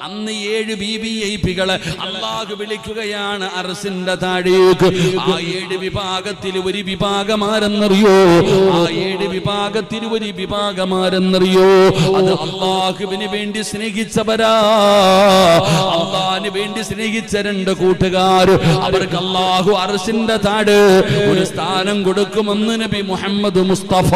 അന്ന് 7 വിവിഐപികളെ അല്ലാഹു വിളിക്കുകയാണ് അർശിന്റെ താഴേക്ക്. ആ 7 വിഭാഗത്തിൽ ഒരു വിഭാഗമാരെന്നറിയോ? ആ 7 വിഭാഗത്തിൽ ഒരു വിഭാഗമാരെന്നറിയോ? അത് അല്ലാഹുവിന് വേണ്ടി സ്നേഹിച്ചവരാ. അല്ലാഹുവിന് വേണ്ടി സ്നേഹിച്ച 2 കൂട്ടുകാർ. അവർക്ക് അല്ലാഹു അർശിന്റെ താഴെ ഒരു സ്ഥാനം കൊടുക്കുമെന്ന് നബി മുഹമ്മദ് മുസ്തഫ